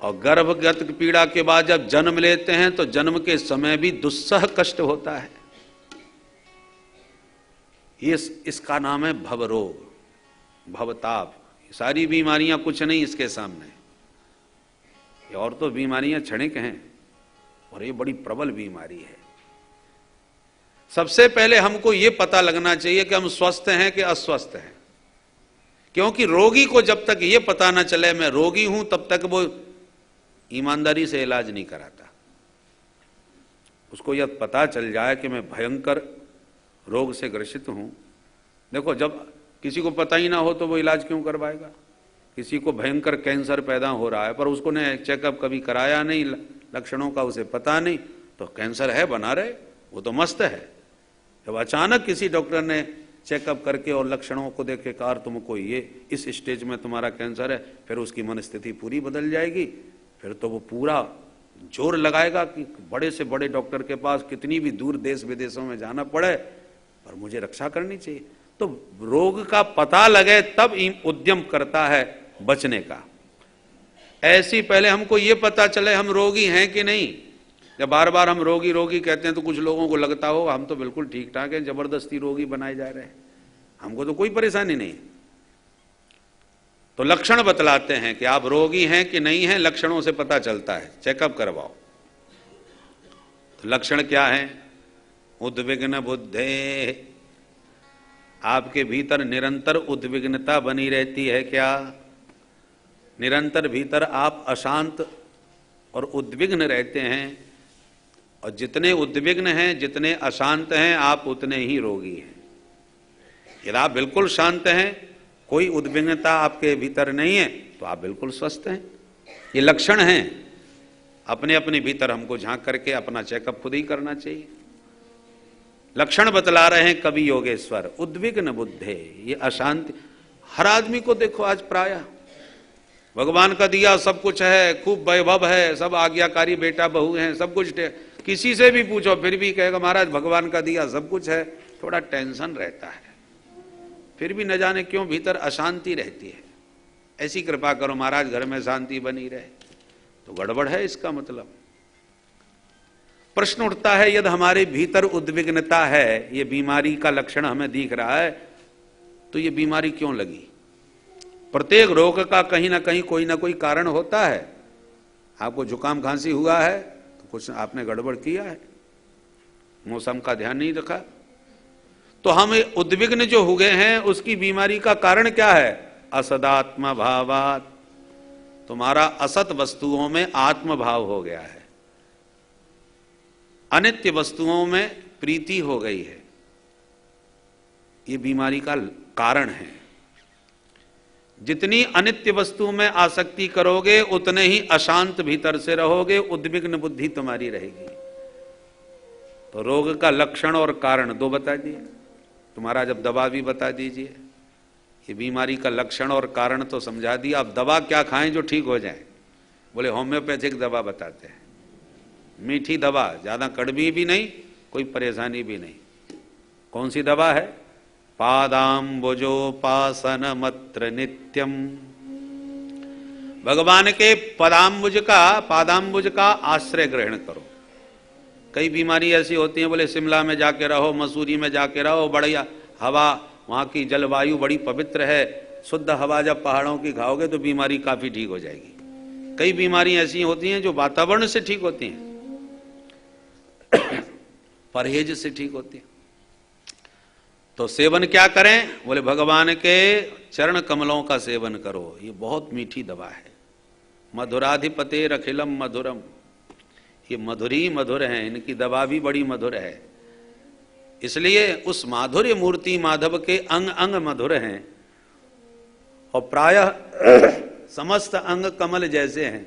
और गर्भगत पीड़ा के बाद जब जन्म लेते हैं तो जन्म के समय भी दुस्सह कष्ट होता है। इसका नाम है भवरोग, भवताप। सारी बीमारियां कुछ नहीं इसके सामने, ये और तो बीमारियां क्षणिक हैं, और ये बड़ी प्रबल बीमारी है। सबसे पहले हमको ये पता लगना चाहिए कि हम स्वस्थ हैं कि अस्वस्थ हैं, क्योंकि रोगी को जब तक ये पता ना चले मैं रोगी हूं, तब तक वो ईमानदारी से इलाज नहीं कराता। उसको यह पता चल जाए कि मैं भयंकर रोग से ग्रसित हूं। देखो, जब किसी को पता ही ना हो तो वो इलाज क्यों करवाएगा। किसी को भयंकर कैंसर पैदा हो रहा है, पर उसको ने चेकअप कभी कराया नहीं, लक्षणों का उसे पता नहीं, तो कैंसर है बना रहे, वो तो मस्त है। जब अचानक किसी डॉक्टर ने चेकअप करके और लक्षणों को देख के कहा तुमको ये इस स्टेज में तुम्हारा कैंसर है, फिर उसकी मनस्थिति पूरी बदल जाएगी। फिर तो वो पूरा जोर लगाएगा कि बड़े से बड़े डॉक्टर के पास कितनी भी दूर देश विदेशों में जाना पड़े, पर मुझे रक्षा करनी चाहिए। तो रोग का पता लगे तब उद्यम करता है बचने का। ऐसी पहले हमको ये पता चले हम रोगी हैं कि नहीं। जब बार बार हम रोगी रोगी कहते हैं तो कुछ लोगों को लगता हो हम तो बिल्कुल ठीक ठाक हैं, जबरदस्ती रोगी बनाए जा रहे हैं, हमको तो कोई परेशानी नहीं। तो लक्षण बतलाते हैं कि आप रोगी हैं कि नहीं हैं, लक्षणों से पता चलता है, चेकअप करवाओ। तो लक्षण क्या है? उद्विग्न बुद्धे, आपके भीतर निरंतर उद्विग्नता बनी रहती है क्या? निरंतर भीतर आप अशांत और उद्विग्न रहते हैं, और जितने उद्विग्न हैं, जितने अशांत हैं, आप उतने ही रोगी हैं। यदि आप बिल्कुल शांत हैं, कोई उद्विग्नता आपके भीतर नहीं है, तो आप बिल्कुल स्वस्थ हैं। ये लक्षण हैं। अपने अपने भीतर हमको झांक करके अपना चेकअप खुद ही करना चाहिए। लक्षण बतला रहे हैं कवि योगेश्वर, उद्विग्न बुद्धे, ये अशांति। हर आदमी को देखो आज प्रायः भगवान का दिया सब कुछ है, खूब वैभव है, सब आज्ञाकारी बेटा बहू हैं, सब कुछ। किसी से भी पूछो फिर भी कहेगा महाराज भगवान का दिया सब कुछ है, थोड़ा टेंशन रहता है, फिर भी न जाने क्यों भीतर अशांति रहती है। ऐसी कृपा करो महाराज घर में शांति बनी रहे। तो गड़बड़ है इसका मतलब। प्रश्न उठता है यदि हमारे भीतर उद्विग्नता है, ये बीमारी का लक्षण हमें दिख रहा है, तो ये बीमारी क्यों लगी? प्रत्येक रोग का कहीं ना कहीं कोई ना कोई कारण होता है। आपको जुकाम खांसी हुआ है तो कुछ आपने गड़बड़ किया है, मौसम का ध्यान नहीं रखा। तो हम उद्विग्न जो हुए हैं उसकी बीमारी का कारण क्या है? असदात्म भावात, तुम्हारा असत वस्तुओं में आत्म भाव हो गया है, अनित्य वस्तुओं में प्रीति हो गई है। ये बीमारी का कारण है। जितनी अनित्य वस्तु में आसक्ति करोगे उतने ही अशांत भीतर से रहोगे, उद्विग्न बुद्धि तुम्हारी रहेगी। तो रोग का लक्षण और कारण दो बता दिए। तुम्हारा जब दवा भी बता दीजिए, ये बीमारी का लक्षण और कारण तो समझा दिया। अब दवा क्या खाएं जो ठीक हो जाए? बोले होम्योपैथिक दवा बताते हैं, मीठी दवा, ज्यादा कड़वी भी नहीं, कोई परेशानी भी नहीं। कौन सी दवा है? पादाम्बुजोपासन मत्र नित्यम, भगवान के पादाम्बुज का आश्रय ग्रहण करो। कई बीमारी ऐसी होती हैं, बोले शिमला में जाके रहो, मसूरी में जाके रहो, बढ़िया हवा, वहां की जलवायु बड़ी पवित्र है, शुद्ध हवा जब पहाड़ों की खाओगे तो बीमारी काफी ठीक हो जाएगी। कई बीमारी ऐसी होती हैं जो वातावरण से ठीक होती हैं, परहेज से ठीक होती है। तो सेवन क्या करें? बोले भगवान के चरण कमलों का सेवन करो, ये बहुत मीठी दवा है। मधुराधिपते रखिलम मधुरम, ये मधुरी मधुर है, इनकी दवा भी बड़ी मधुर है। इसलिए उस माधुर्य मूर्ति माधव के अंग अंग मधुर हैं, और प्रायः समस्त अंग कमल जैसे हैं।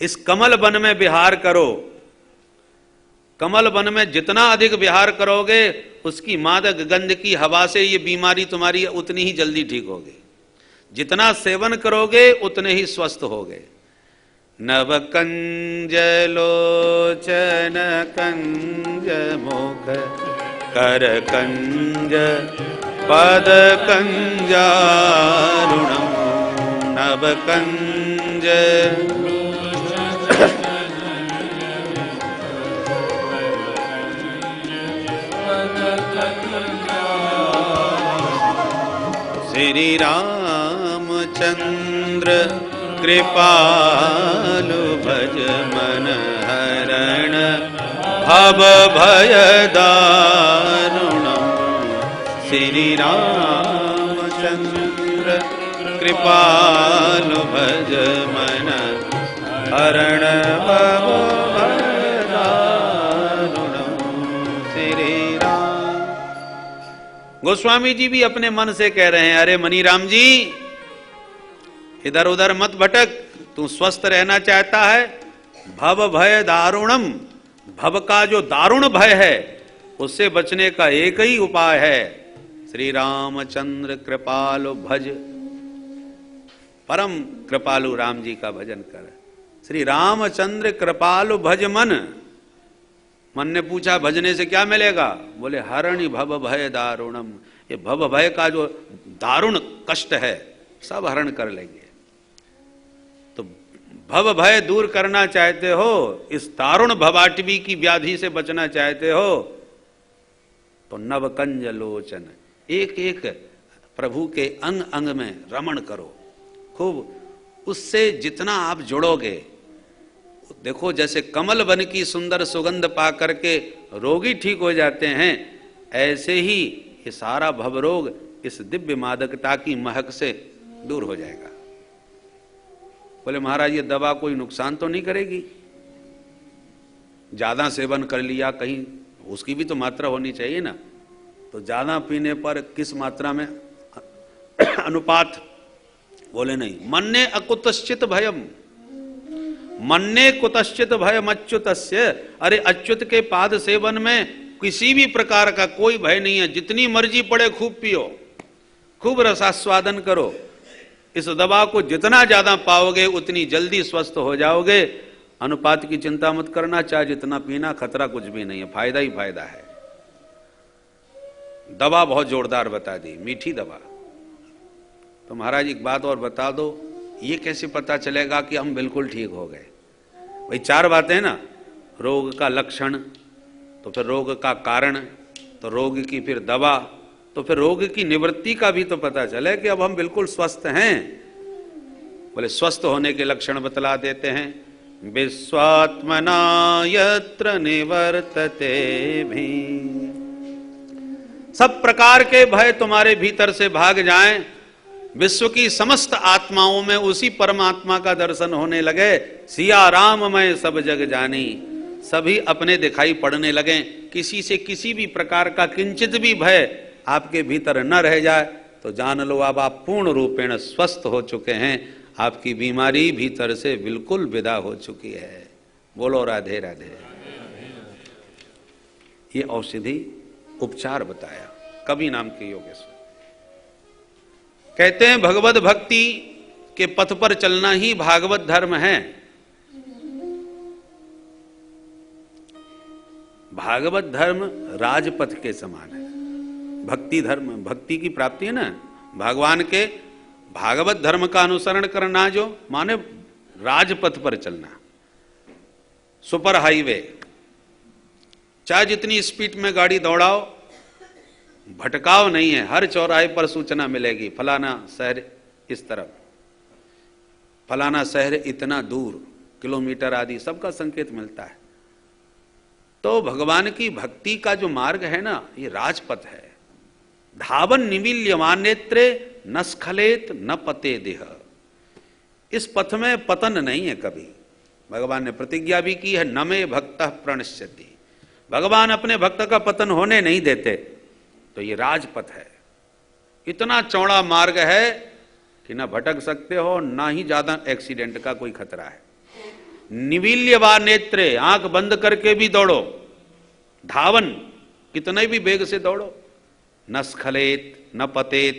इस कमल वन में विहार करो। कमल वन में जितना अधिक विहार करोगे उसकी मादक गंध की हवा से ये बीमारी तुम्हारी उतनी ही जल्दी ठीक होगी। जितना सेवन करोगे उतने ही स्वस्थ होगे। नव कंज लोचन कंज मुख कर कंज पद कंजारुणम, नव कंज श्री रामचंद्र कृपालु भज मन हरण भव भय दारुणम, श्री रामचंद्र कृपालु भज मन हरण भव भय दारुणम, श्री राम। गोस्वामी जी भी अपने मन से कह रहे हैं, अरे मनीराम जी इधर उधर मत भटक, तू स्वस्थ रहना चाहता है, भव भय दारुणम, भव का जो दारुण भय है उससे बचने का एक ही उपाय है, श्री रामचंद्र कृपालु भज, परम कृपालु राम जी का भजन कर। श्री रामचंद्र कृपालु भज मन। मन ने पूछा भजने से क्या मिलेगा? बोले हरणि भव भय दारुणम, ये भव भय का जो दारुण कष्ट है सब हरण कर लेंगे। तो भव भय दूर करना चाहते हो, इस दारुण भवाटवी की व्याधि से बचना चाहते हो, तो नवकंज लोचन, एक एक प्रभु के अंग अंग में रमण करो खूब। उससे जितना आप जुड़ोगे, देखो जैसे कमल वन की सुंदर सुगंध पा करके रोगी ठीक हो जाते हैं, ऐसे ही ये सारा भवरोग इस दिव्य मादकता की महक से दूर हो जाएगा। बोले महाराज ये दवा कोई नुकसान तो नहीं करेगी? ज्यादा सेवन कर लिया कहीं, उसकी भी तो मात्रा होनी चाहिए ना। तो ज्यादा पीने पर किस मात्रा में अनुपात? बोले नहीं, मन्ने अकुतश्चित भयम, मन्ने कुतश्चित भयम अच्युतस्य। अरे अच्युत के पाद सेवन में किसी भी प्रकार का कोई भय नहीं है। जितनी मर्जी पड़े खूब पियो, खूब रसास्वादन करो। इस दवा को जितना ज्यादा पाओगे उतनी जल्दी स्वस्थ हो जाओगे। अनुपात की चिंता मत करना, चाहे जितना पीना, खतरा कुछ भी नहीं है, फायदा ही फायदा है। दवा बहुत जोरदार बता दी, मीठी दवा। तो महाराज एक बात और बता दो, ये कैसे पता चलेगा कि हम बिल्कुल ठीक हो गए? भाई चार बातें ना, रोग का लक्षण, तो फिर रोग का कारण, तो रोग की फिर दवा, तो फिर रोग की निवृत्ति का भी तो पता चले कि अब हम बिल्कुल स्वस्थ हैं। बोले स्वस्थ होने के लक्षण बतला देते हैं। विश्वात्मना यत्र निवर्तते भी, सब प्रकार के भय तुम्हारे भीतर से भाग जाएं, विश्व की समस्त आत्माओं में उसी परमात्मा का दर्शन होने लगे। सिया राम मैं सब जग जानी, सभी अपने दिखाई पड़ने लगे। किसी से किसी भी प्रकार का किंचित भी भय आपके भीतर न रह जाए तो जान लो अब आप पूर्ण रूपेण स्वस्थ हो चुके हैं। आपकी बीमारी भीतर से बिल्कुल विदा हो चुकी है। बोलो राधे राधे। ये औषधि उपचार बताया कवि नाम के योगेश्वर। कहते हैं भगवत भक्ति के पथ पर चलना ही भागवत धर्म है। भागवत धर्म राजपथ के समान है। भक्ति धर्म, भक्ति की प्राप्ति है ना, भगवान के भागवत धर्म का अनुसरण करना, जो माने राजपथ पर चलना, सुपर हाईवे। चाहे जितनी स्पीड में गाड़ी दौड़ाओ, भटकाव नहीं है। हर चौराहे पर सूचना मिलेगी, फलाना शहर इस तरफ, फलाना शहर इतना दूर, किलोमीटर आदि सबका संकेत मिलता है। तो भगवान की भक्ति का जो मार्ग है ना, ये राजपथ है। धावन निमील्यमान नेत्रे न स्खलेत न पते देह। इस पथ में पतन नहीं है कभी। भगवान ने प्रतिज्ञा भी की है, न मे भक्तः प्रणश्यति। भगवान अपने भक्त का पतन होने नहीं देते। तो ये राजपथ है, इतना चौड़ा मार्ग है कि ना भटक सकते हो, ना ही ज्यादा एक्सीडेंट का कोई खतरा है। निवील्यवा नेत्रे, आंख बंद करके भी दौड़ो। धावन, कितने भी वेग से दौड़ो। न स्खलेत न पतेत,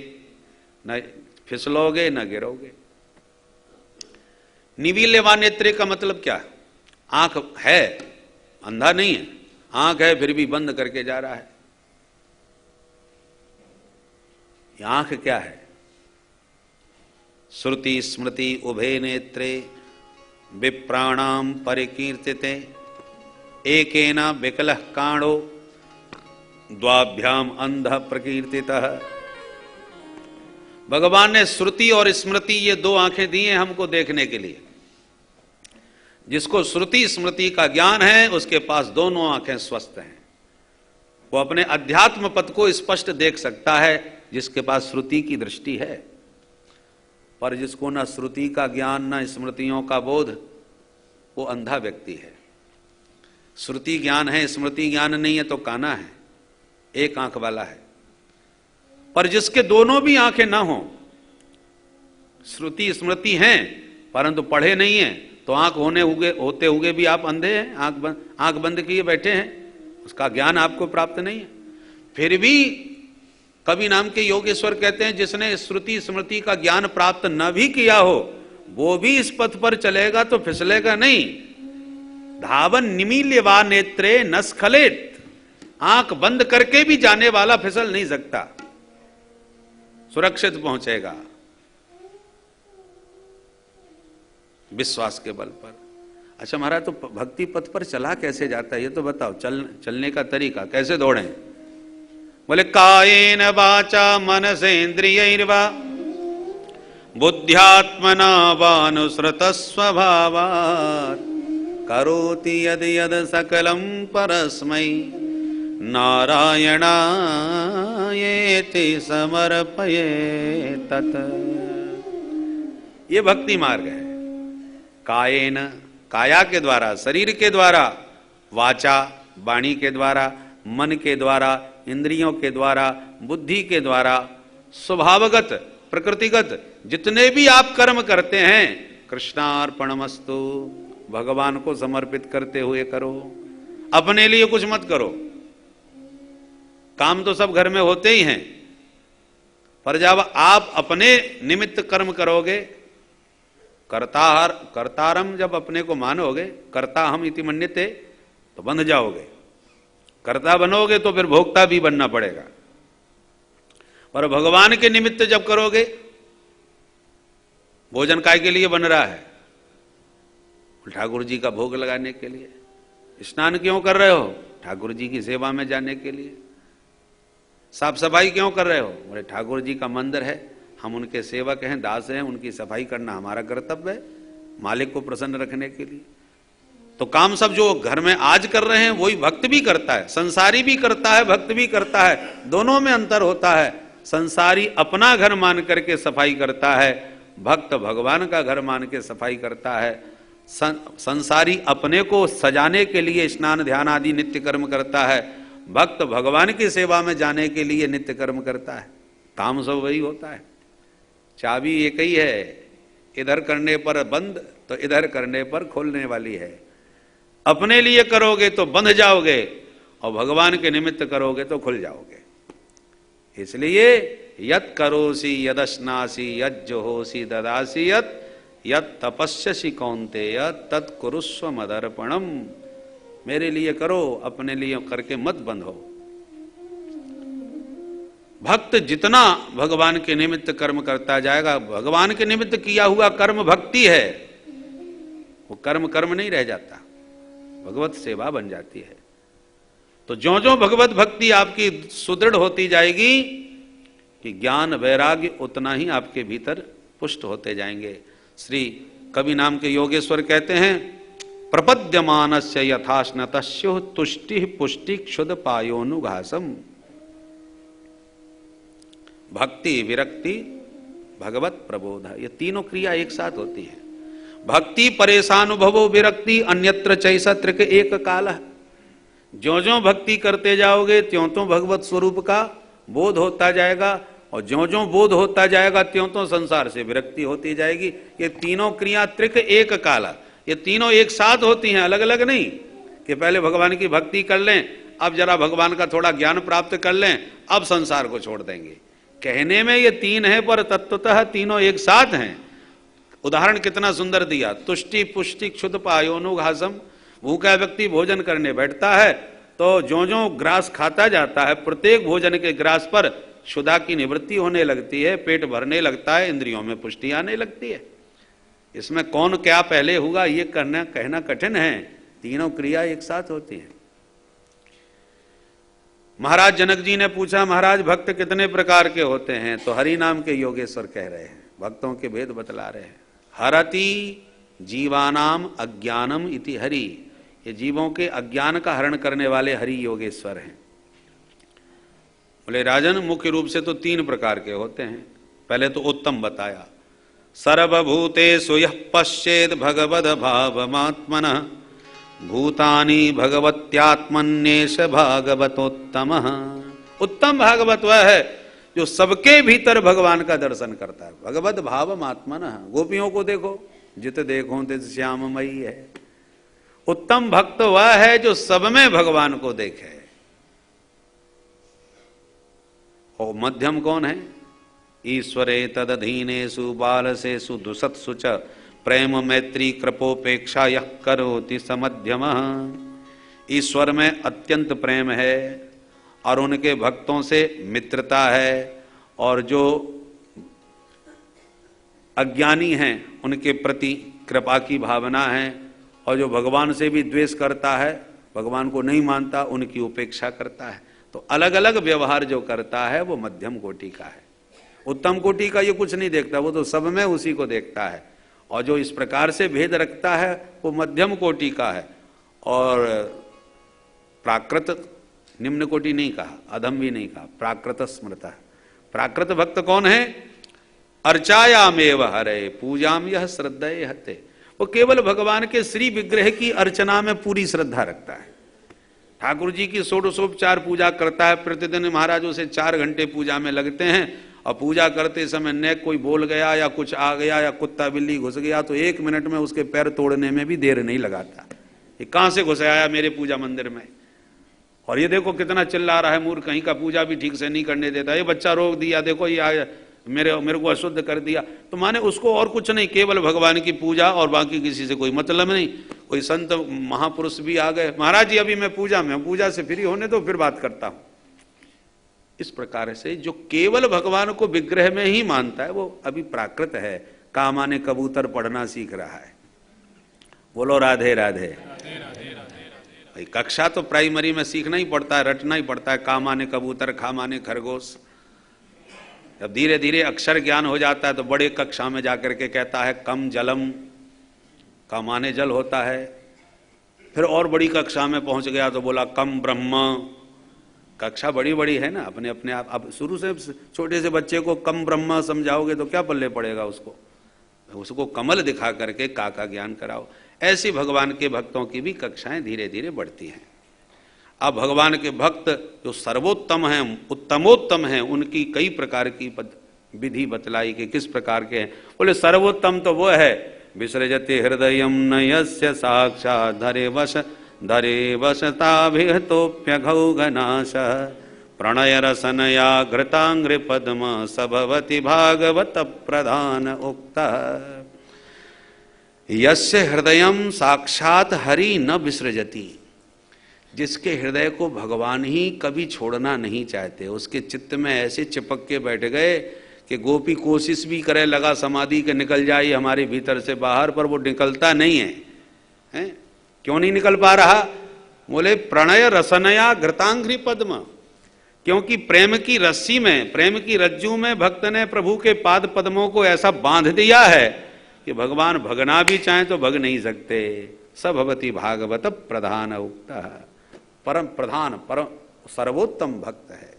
न फिसलोगे न गिरोगे। निवील्यवा नेत्रे का मतलब क्या? आंख है, अंधा नहीं है, आंख है फिर भी बंद करके जा रहा है। आंख क्या है? श्रुति स्मृति उभे नेत्रे विप्राणाम परिकीर्तिते, एकेन विकलः काणो द्वाभ्याम अंध प्रकीर्तितः। भगवान ने श्रुति और स्मृति ये दो आंखें दी हैं हमको देखने के लिए। जिसको श्रुति स्मृति का ज्ञान है उसके पास दोनों आंखें स्वस्थ हैं। वो अपने अध्यात्म पथ को स्पष्ट देख सकता है जिसके पास श्रुति की दृष्टि है। पर जिसको ना श्रुति का ज्ञान ना स्मृतियों का बोध, वो अंधा व्यक्ति है। श्रुति ज्ञान है, स्मृति ज्ञान नहीं है तो काना है, एक आंख वाला है। पर जिसके दोनों भी आंखें ना हो, श्रुति स्मृति हैं परंतु पढ़े नहीं है, तो आंख होते हुए भी आप अंधे हैं, आंख बंद किए बैठे हैं, उसका ज्ञान आपको प्राप्त नहीं है। फिर भी कवि नाम के योगेश्वर कहते हैं जिसने श्रुति स्मृति का ज्ञान प्राप्त न भी किया हो, वो भी इस पथ पर चलेगा तो फिसलेगा नहीं। धावन निमील्यवा नेत्रे न स्खलेत, आंख बंद करके भी जाने वाला फिसल नहीं सकता, सुरक्षित पहुंचेगा। विश्वास के बल पर। अच्छा महाराज, तो भक्ति पथ पर चला कैसे जाता है ये तो बताओ, चलने का तरीका कैसे दौड़ें? बोले कायेन वाचा मनसेन्द्रियैर्वा बुद्ध्यात्मना वानुसृत स्वभावात् करोति यद यद सकलम परस्मै नारायणायेति समर्पयेत्। ये भक्ति मार्ग है। कायेन, काया के द्वारा, शरीर के द्वारा, वाचा वाणी के द्वारा, मन के द्वारा, इंद्रियों के द्वारा, बुद्धि के द्वारा, स्वभावगत प्रकृतिगत जितने भी आप कर्म करते हैं कृष्णार्पणमस्तु, भगवान को समर्पित करते हुए करो। अपने लिए कुछ मत करो। काम तो सब घर में होते ही हैं, पर जब आप अपने निमित्त कर्म करोगे, कर्तारम जब अपने को मानोगे, कर्ता हम इति मन्यते, तो बंध जाओगे। कर्ता बनोगे तो फिर भोक्ता भी बनना पड़ेगा। और भगवान के निमित्त जब करोगे, भोजन काय के लिए बन रहा है? ठाकुर जी का भोग लगाने के लिए। स्नान क्यों कर रहे हो? ठाकुर जी की सेवा में जाने के लिए। साफ सफाई क्यों कर रहे हो? बोले ठाकुर जी का मंदिर है, हम उनके सेवक हैं, दास हैं, उनकी सफाई करना हमारा कर्तव्य है, मालिक को प्रसन्न रखने के लिए। तो काम सब जो घर में आज कर रहे हैं वही भक्त भी करता है, संसारी भी करता है, भक्त भी करता है, दोनों में अंतर होता है। संसारी अपना घर मान करके सफाई करता है, भक्त भगवान का घर मान के सफाई करता है। संसारी अपने को सजाने के लिए स्नान ध्यान आदि नित्य कर्म करता है, भक्त भगवान की सेवा में जाने के लिए नित्य कर्म करता है। काम सब वही होता है, चाबी एक ही है, इधर करने पर बंद तो इधर करने पर खोलने वाली है। अपने लिए करोगे तो बंध जाओगे और भगवान के निमित्त करोगे तो खुल जाओगे। इसलिए यत् करोसि यदश्नासि यज्जोहोसि ददासि यत् तपस्यसि कौन्तेय तत्कुरुस्व मदर्पणम। मेरे लिए करो, अपने लिए करके मत बंधो। भक्त जितना भगवान के निमित्त कर्म करता जाएगा, भगवान के निमित्त किया हुआ कर्म भक्ति है, वो कर्म कर्म नहीं रह जाता, भगवत सेवा बन जाती है। तो ज्यों ज्यों भगवत भक्ति आपकी सुदृढ़ होती जाएगी कि ज्ञान वैराग्य उतना ही आपके भीतर पुष्ट होते जाएंगे। श्री कवि नाम के योगेश्वर कहते हैं, प्रपद्यमानस्य यथाश्नतस्यो तुष्टि पुष्टि क्षुद पायोनुघासम। भक्ति विरक्ति भगवत प्रबोध, ये तीनों क्रिया एक साथ होती है। भक्ति परेशानुभवो विरक्ति अन्यत्र चैसत्र के एक काल। ज्यों ज्यों भक्ति करते जाओगे त्यों त्यों भगवत स्वरूप का बोध होता जाएगा, और ज्यों ज्यों बोध होता जाएगा त्यों त्यों संसार से विरक्ति होती जाएगी। ये तीनों क्रिया त्रिक एक काला, ये तीनों एक साथ होती हैं, अलग अलग नहीं कि पहले भगवान की भक्ति कर लें, अब जरा भगवान का थोड़ा ज्ञान प्राप्त कर लें, अब संसार को छोड़ देंगे। कहने में ये तीन है पर तत्वतः तीनों एक साथ हैं। उदाहरण कितना सुंदर दिया, तुष्टि पुष्टि क्षुद पायोनुघासम। भूखा व्यक्ति भोजन करने बैठता है तो ज्यों ज्यों ग्रास खाता जाता है, प्रत्येक भोजन के ग्रास पर क्षुधा की निवृत्ति होने लगती है, पेट भरने लगता है, इंद्रियों में पुष्टि आने लगती है। इसमें कौन क्या पहले होगा ये कहना कठिन है, तीनों क्रिया एक साथ होती है। महाराज जनक जी ने पूछा, महाराज भक्त कितने प्रकार के होते हैं? तो हरि नाम के योगेश्वर कह रहे हैं, भक्तों के भेद बतला रहे हैं। हरति जीवानाम अज्ञानम इति हरि, ये जीवों के अज्ञान का हरण करने वाले हरि योगेश्वर हैं। बोले राजन मुख्य रूप से तो तीन प्रकार के होते हैं। पहले तो उत्तम बताया, सर्वभूतेषु यः पश्येद भगवद भावमात्मनः भूतानि भगवत्यात्मन्येष भागवतोत्तमः। उत्तम भागवत वह है जो सबके भीतर भगवान का दर्शन करता है। भगवत भावमात्मनः, गोपियों को देखो, जित देखो तित श्याममयी है। उत्तम भक्त वह है जो सब में भगवान को देखे। और मध्यम कौन है? ईश्वरे तदधीनेषु बालसेषु दुसत्सु च प्रेम मैत्री कृपोपेक्षा यः करोति समध्यमः। ईश्वर में अत्यंत प्रेम है और उनके भक्तों से मित्रता है, और जो अज्ञानी हैं उनके प्रति कृपा की भावना है, और जो भगवान से भी द्वेष करता है, भगवान को नहीं मानता, उनकी उपेक्षा करता है। तो अलग अलग व्यवहार जो करता है वो मध्यम कोटि का है। उत्तम कोटि का ये कुछ नहीं देखता, वो तो सब में उसी को देखता है। और जो इस प्रकार से भेद रखता है वो मध्यम कोटि का है। और प्राकृत, निम्न कोटि नहीं कहा, अधम भी नहीं कहा, प्राकृत स्मृता। प्राकृत भक्त कौन है? अर्चायामेव हरे पूजाम यह श्रद्धये हते। वो केवल भगवान के श्री विग्रह की अर्चना में पूरी श्रद्धा रखता है। ठाकुर जी की षोडशोपचार पूजा करता है, प्रतिदिन महाराज उसे 4 घंटे पूजा में लगते हैं। और पूजा करते समय न कोई बोल गया या कुछ आ गया या कुत्ता बिल्ली घुस गया तो 1 मिनट में उसके पैर तोड़ने में भी देर नहीं लगाता। ये कहां से घुस आया मेरे पूजा मंदिर में? और ये देखो कितना चिल्ला रहा है, मूर्ख कहीं का, पूजा भी ठीक से नहीं करने देता, ये बच्चा रोक दिया, देखो ये आया मेरे को अशुद्ध कर दिया। तो माने उसको और कुछ नहीं, केवल भगवान की पूजा, और बाकी किसी से कोई मतलब नहीं। कोई संत महापुरुष भी आ गए, महाराज जी अभी मैं पूजा में हूं, पूजा से फ्री होने तो फिर बात करता हूं। इस प्रकार से जो केवल भगवान को विग्रह में ही मानता है वो अभी प्राकृत है, कामाने कबूतर पढ़ना सीख रहा है। बोलो राधे राधे। भाई कक्षा तो प्राइमरी में सीखना ही पड़ता है, रटना ही पड़ता है, कामाने कबूतर खामाने खरगोश। जब धीरे धीरे अक्षर ज्ञान हो जाता है तो बड़े कक्षा में जाकर के कहता है कम जलम, का माने जल होता है। फिर और बड़ी कक्षा में पहुंच गया तो बोला कम ब्रह्म। कक्षा बड़ी बड़ी है ना अपने अपने आप। अब शुरू से छोटे से बच्चे को कम ब्रह्म समझाओगे तो क्या पल्ले पड़ेगा उसको कमल दिखा करके का ज्ञान कराओ। ऐसी भगवान के भक्तों की भी कक्षाएं धीरे धीरे बढ़ती हैं। अब भगवान के भक्त जो सर्वोत्तम हैं, उत्तमोत्तम हैं, उनकी कई प्रकार की विधि बतलाई कि किस प्रकार के हैं। बोले सर्वोत्तम तो वो है विसृजति हृदयम नयस्य साक्षात् धरे वशताभिहतोप्यघौघनाश प्रणय रसनया घृतांग्रि पद्म सभवति भागवत प्रधान उक्तः। यस्य हृदयम साक्षात हरि न विसृजति, जिसके हृदय को भगवान ही कभी छोड़ना नहीं चाहते, उसके चित्त में ऐसे चिपक के बैठ गए कि गोपी कोशिश भी करे लगा समाधि के निकल जाए हमारे भीतर से बाहर, पर वो निकलता नहीं है। क्यों नहीं निकल पा रहा? बोले प्रणय रसनया घृतांघ्रि पद्म, क्योंकि प्रेम की रस्सी में, प्रेम की रज्जू में भक्त ने प्रभु के पाद पद्मों को ऐसा बांध दिया है कि भगवान भगना भी चाहे तो भग नहीं सकते। सभवति भागवत प्रधान उक्ता, परम प्रधान परम सर्वोत्तम भक्त है।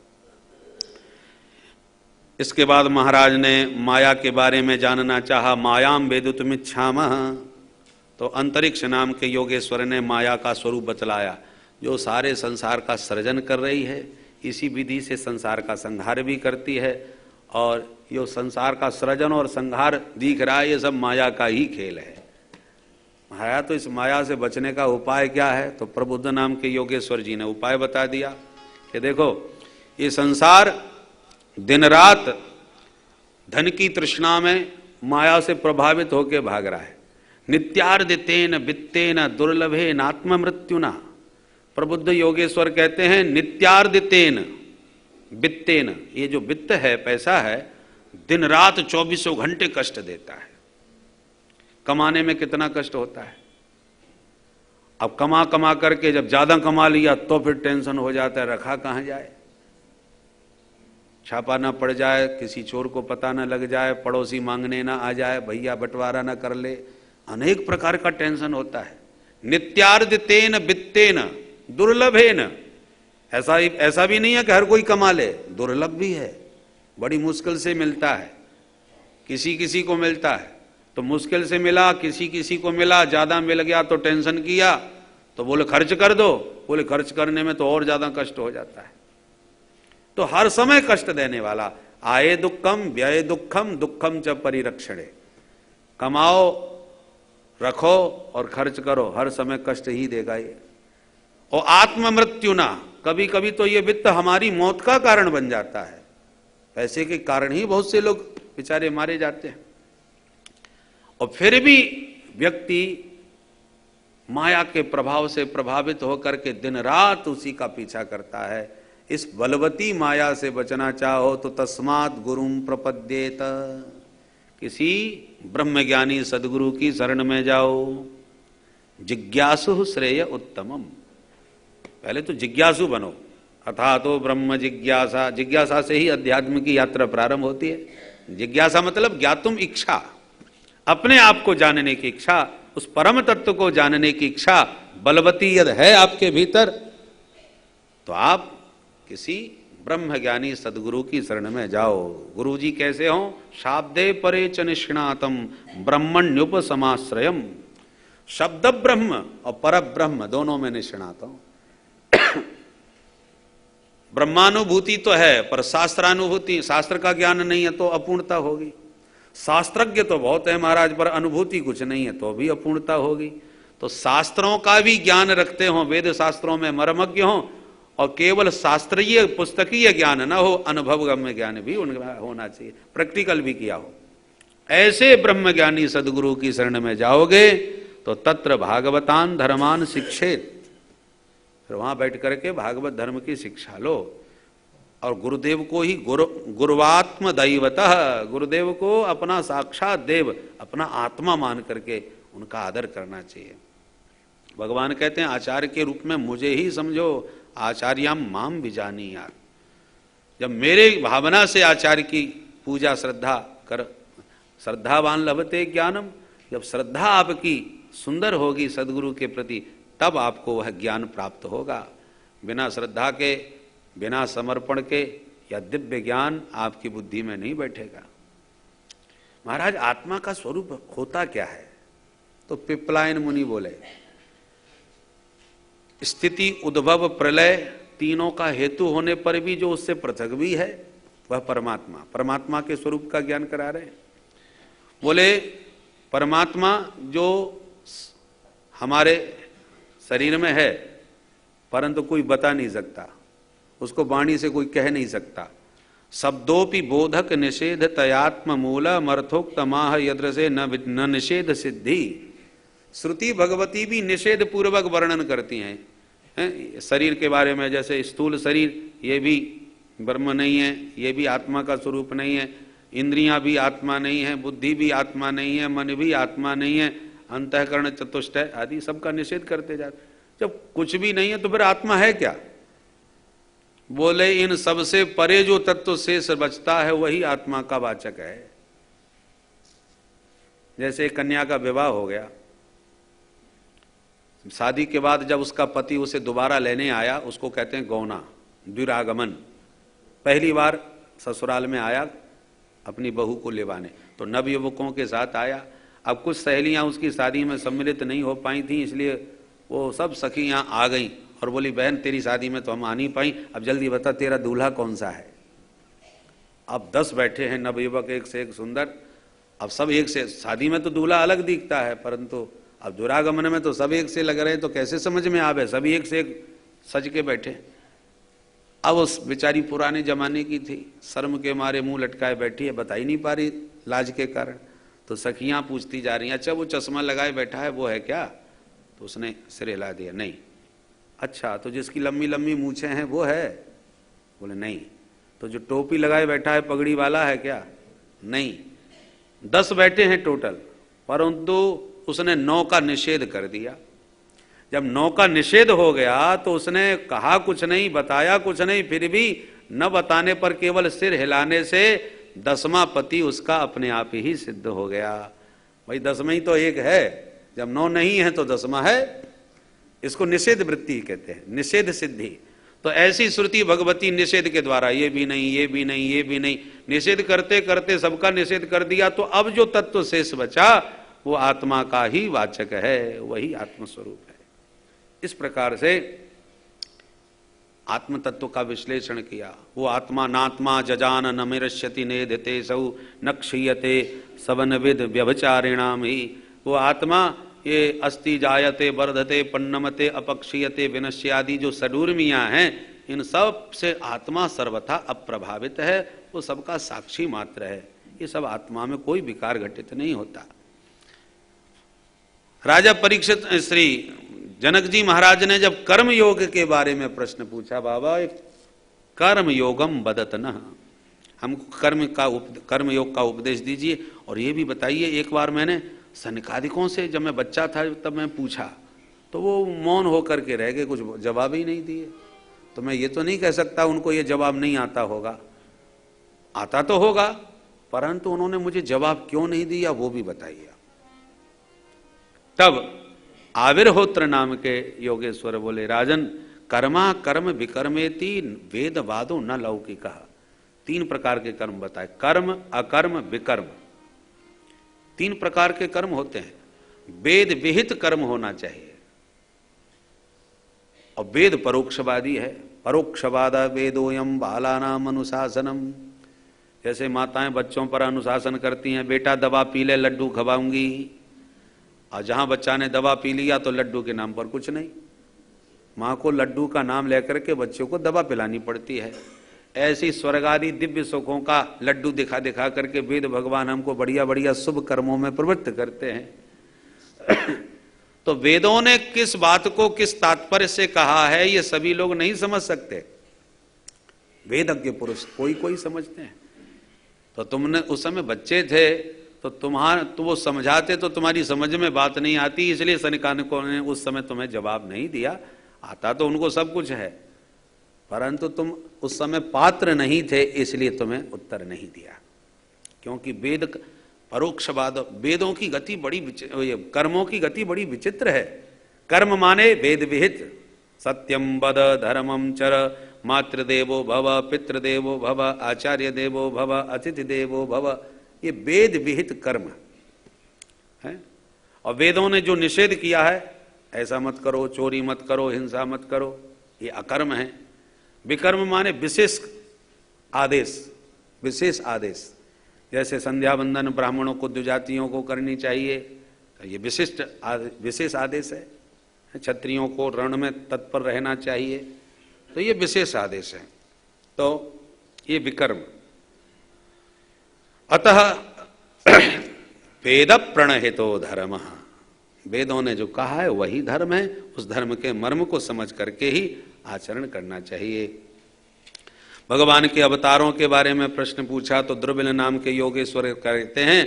इसके बाद महाराज ने माया के बारे में जानना चाहा। मायाम वेदितुमिच्छामः, तो अंतरिक्ष नाम के योगेश्वर ने माया का स्वरूप बतलाया, जो सारे संसार का सृजन कर रही है, इसी विधि से संसार का संहार भी करती है। और यो संसार का सृजन और संहार दिख रहा है, ये सब माया का ही खेल है। माया, तो इस माया से बचने का उपाय क्या है? तो प्रबुद्ध नाम के योगेश्वर जी ने उपाय बता दिया कि देखो ये संसार दिन रात धन की तृष्णा में माया से प्रभावित होकर भाग रहा है। नित्यार्दितेन वित्तेन दुर्लभेन आत्म मृत्युना, प्रबुद्ध योगेश्वर कहते हैं नित्यार्दितेन वित्तेन, ये जो वित्त है, पैसा है, दिन रात 24 घंटे कष्ट देता है। कमाने में कितना कष्ट होता है। अब कमा कमा करके जब ज्यादा कमा लिया तो फिर टेंशन हो जाता है, रखा कहां जाए, छापा ना पड़ जाए, किसी चोर को पता ना लग जाए, पड़ोसी मांगने ना आ जाए, भैया बंटवारा ना कर ले, अनेक प्रकार का टेंशन होता है। नित्यार्दितेन वित्तेन दुर्लभेन, ऐसा भी नहीं है कि हर कोई कमा ले, दुर्लभ भी है, बड़ी मुश्किल से मिलता है, किसी किसी को मिलता है। तो मुश्किल से मिला, किसी किसी को मिला, ज्यादा मिल गया तो टेंशन किया, तो बोले खर्च कर दो, बोले खर्च करने में तो और ज्यादा कष्ट हो जाता है। तो हर समय कष्ट देने वाला, आये दुखम व्यय दुखम दुखम च परिरक्षणे, कमाओ रखो और खर्च करो, हर समय कष्ट ही देगा ये। और आत्म मृत्यु ना, कभी कभी तो ये वित्त हमारी मौत का कारण बन जाता है। पैसे के कारण ही बहुत से लोग बेचारे मारे जाते हैं। और फिर भी व्यक्ति माया के प्रभाव से प्रभावित होकर के दिन रात उसी का पीछा करता है। इस बलवती माया से बचना चाहो तो तस्मात् गुरुम प्रपद्येत, किसी ब्रह्मज्ञानी सदगुरु की शरण में जाओ। जिज्ञासु श्रेय उत्तमम, पहले तो जिज्ञासु बनो। अथा तो ब्रह्म जिज्ञासा, जिज्ञासा से ही अध्यात्म की यात्रा प्रारंभ होती है। जिज्ञासा मतलब ज्ञातुम इच्छा, अपने आप को जानने की इच्छा, उस परम तत्व को जानने की इच्छा बलवती यदि है आपके भीतर, तो आप किसी ब्रह्म ज्ञानी सदगुरु की शरण में जाओ। गुरु जी कैसे हों? शाब्दे परे च निष्णातम ब्रह्मण्युपसमाश्रयम, शब्द ब्रह्म और पर ब्रह्म दोनों में निष्णात हो। ब्रह्मानुभूति तो है, पर शास्त्रानुभूति, शास्त्र का ज्ञान नहीं है तो अपूर्णता होगी। शास्त्रज्ञ तो बहुत है महाराज, पर अनुभूति कुछ नहीं है तो भी अपूर्णता होगी। तो शास्त्रों का भी ज्ञान रखते हो, वेद शास्त्रों में मर्मज्ञ हो, और केवल शास्त्रीय पुस्तकीय ज्ञान न हो, अनुभवगम्य ज्ञान भी उनका होना चाहिए, प्रैक्टिकल भी किया हो। ऐसे ब्रह्मज्ञानी सदगुरु की शरण में जाओगे तो तत्र भागवतान धर्मान शिक्षेत, फिर वहां बैठ करके भागवत धर्म की शिक्षा लो। और गुरुदेव को ही गुरुवात्म दैवतः, गुरुदेव को अपना साक्षात देव, अपना आत्मा मान करके उनका आदर करना चाहिए। भगवान कहते हैं आचार्य के रूप में मुझे ही समझो, आचार्याम माम बिजानी यार। जब मेरे भावना से आचार्य की पूजा श्रद्धा कर, श्रद्धावान लभते ज्ञानम, जब श्रद्धा आपकी सुंदर होगी सदगुरु के प्रति, तब आपको वह ज्ञान प्राप्त होगा। बिना श्रद्धा के, बिना समर्पण के या दिव्य ज्ञान आपकी बुद्धि में नहीं बैठेगा। महाराज आत्मा का स्वरूप होता क्या है? तो पिपलायन मुनि बोले स्थिति उद्भव प्रलय तीनों का हेतु होने पर भी जो उससे पृथक भी है वह परमात्मा, परमात्मा के स्वरूप का ज्ञान करा रहे हैं। बोले परमात्मा जो हमारे शरीर में है परंतु कोई बता नहीं सकता, उसको वाणी से कोई कह नहीं सकता। शब्दोपि बोधक निषेध तयात्म मूल मर्थोक्त माह यद्रसे न निषेध सिद्धि। श्रुति भगवती भी निषेध पूर्वक वर्णन करती हैं शरीर के बारे में, जैसे स्थूल शरीर ये भी ब्रह्म नहीं है, ये भी आत्मा का स्वरूप नहीं है, इंद्रियां भी आत्मा नहीं है, बुद्धि भी आत्मा नहीं है, मन भी आत्मा नहीं है, अंतःकरण चतुष्टय आदि सबका निषेध करते जाते। जब कुछ भी नहीं है तो फिर आत्मा है क्या? बोले इन सबसे परे जो तत्व शेष बचता है वही आत्मा का वाचक है। जैसे कन्या का विवाह हो गया, शादी के बाद जब उसका पति उसे दोबारा लेने आया उसको कहते हैं गौना, द्विरागमन। पहली बार ससुराल में आया अपनी बहू को लेवाने, तो नवयुवकों के साथ आया। अब कुछ सहेलियां उसकी शादी में सम्मिलित नहीं हो पाई थी, इसलिए वो सब सखियां आ गईं और बोली बहन तेरी शादी में तो हम आ नहीं पाई, अब जल्दी बता तेरा दूल्हा कौन सा है। अब 10 बैठे हैं नवयुवक, एक से एक सुंदर। अब सब एक से, शादी में तो दूल्हा अलग दिखता है परंतु अब दुरागमन में तो सब एक से लग रहे हैं, तो कैसे समझ में आवे, सभी एक से एक सज के बैठे। अब उस बेचारी पुराने जमाने की थी, शर्म के मारे मुंह लटकाए बैठी है, बता ही नहीं पा रही लाज के कारण। तो सखियां पूछती जा रही हैं अच्छा वो चश्मा लगाए बैठा है वो है क्या? तो उसने सिर हिला दिया नहीं। अच्छा तो जिसकी लंबी लंबी मूछें हैं वो है? बोले नहीं। तो जो टोपी लगाए बैठा है पगड़ी वाला है क्या? नहीं। 10 बैठे हैं टोटल, परंतु उसने 9 का निषेध कर दिया। जब 9 का निषेध हो गया तो उसने कहा कुछ नहीं, बताया कुछ नहीं, फिर भी न बताने पर केवल सिर हिलाने से 10वां पति उसका अपने आप ही सिद्ध हो गया। भाई 10वां ही तो एक है, जब 9 नहीं है तो 10वां है। इसको निषेध वृत्ति कहते हैं, निषेध सिद्धि। तो ऐसी श्रुति भगवती निषेध के द्वारा ये भी नहीं, ये भी नहीं, ये भी नहीं, निषेध करते करते सबका निषेध कर दिया। तो अब जो तत्व शेष बचा वो आत्मा का ही वाचक है, वही आत्मस्वरूप है। इस प्रकार से आत्म तत्व का विश्लेषण किया। वो आत्मा नात्मा जजान न मिरश्यति नेधते सौ न क्षीयते सवनविद व्यभिचारिणाम ही। वो आत्मा ये अस्ति जायते वर्धते पन्नमते अपक्षीयते विनश्यादि जो षडूर्मियां हैं, इन सब से आत्मा सर्वथा अप्रभावित है, वो सबका साक्षी मात्र है। ये सब आत्मा में कोई विकार घटित नहीं होता। राजा परीक्षित श्री जनक जी महाराज ने जब कर्म योग के बारे में प्रश्न पूछा, बाबा कर्म योगम बदत न, हमको कर्म योग का उपदेश दीजिए। और ये भी बताइए, एक बार मैंने सनकादिकों से जब मैं बच्चा था तब मैं पूछा तो वो मौन होकर के रह गए, कुछ जवाब ही नहीं दिए। तो मैं ये तो नहीं कह सकता उनको ये जवाब नहीं आता होगा, आता तो होगा, परंतु उन्होंने मुझे जवाब क्यों नहीं दिया वो भी बताइए। तब आविर्होत्र नाम के योगेश्वर बोले, राजन कर्मा कर्म विकर्मेति वेद वादो न लौकिक। 3 प्रकार के कर्म बताए, कर्म अकर्म विकर्म, 3 प्रकार के कर्म होते हैं। वेद विहित कर्म होना चाहिए, और वेद परोक्षवादी है। परोक्षवाद वेदोयम बालानाम अनुशासनम। जैसे माताएं बच्चों पर अनुशासन करती हैं, बेटा दवा पी ले लड्डू खवाऊंगी, और जहां बच्चा ने दवा पी लिया तो लड्डू के नाम पर कुछ नहीं, मां को लड्डू का नाम लेकर के बच्चों को दवा पिलानी पड़ती है। ऐसी स्वर्ग आदि दिव्य सुखों का लड्डू दिखा दिखा करके वेद भगवान हमको बढ़िया बढ़िया शुभ कर्मों में प्रवृत्त करते हैं। तो वेदों ने किस बात को किस तात्पर्य से कहा है ये सभी लोग नहीं समझ सकते, वेदज्ञ पुरुष कोई कोई समझते हैं। तो तुमने उस समय बच्चे थे तो वो समझाते तो तुम्हारी समझ में बात नहीं आती, इसलिए सनकादिकों ने उस समय तुम्हें जवाब नहीं दिया। आता तो उनको सब कुछ है, परंतु तुम उस समय पात्र नहीं थे, इसलिए तुम्हें उत्तर नहीं दिया। क्योंकि वेद परोक्षवाद, वेदों की गति बड़ी, कर्मों की गति बड़ी विचित्र है। कर्म माने वेद विहित, सत्यम वद धर्मम चर मातृदेवो भव पितृदेवो भव आचार्य देवो भव अतिथि देवो भव, ये वेद विहित कर्म है। और वेदों ने जो निषेध किया है, ऐसा मत करो, चोरी मत करो, हिंसा मत करो, ये अकर्म है। विकर्म माने विशेष आदेश, विशेष आदेश। जैसे संध्या वंदन ब्राह्मणों को द्विजातियों को करनी चाहिए, तो ये विशेष आदेश है। क्षत्रियों को रण में तत्पर रहना चाहिए, तो ये विशेष आदेश है। तो ये विकर्म। अतः वेद प्रणहितो धर्म, वेदों ने जो कहा है वही धर्म है। उस धर्म के मर्म को समझ करके ही आचरण करना चाहिए। भगवान के अवतारों के बारे में प्रश्न पूछा तो द्रविल नाम के योगेश्वर कहते हैं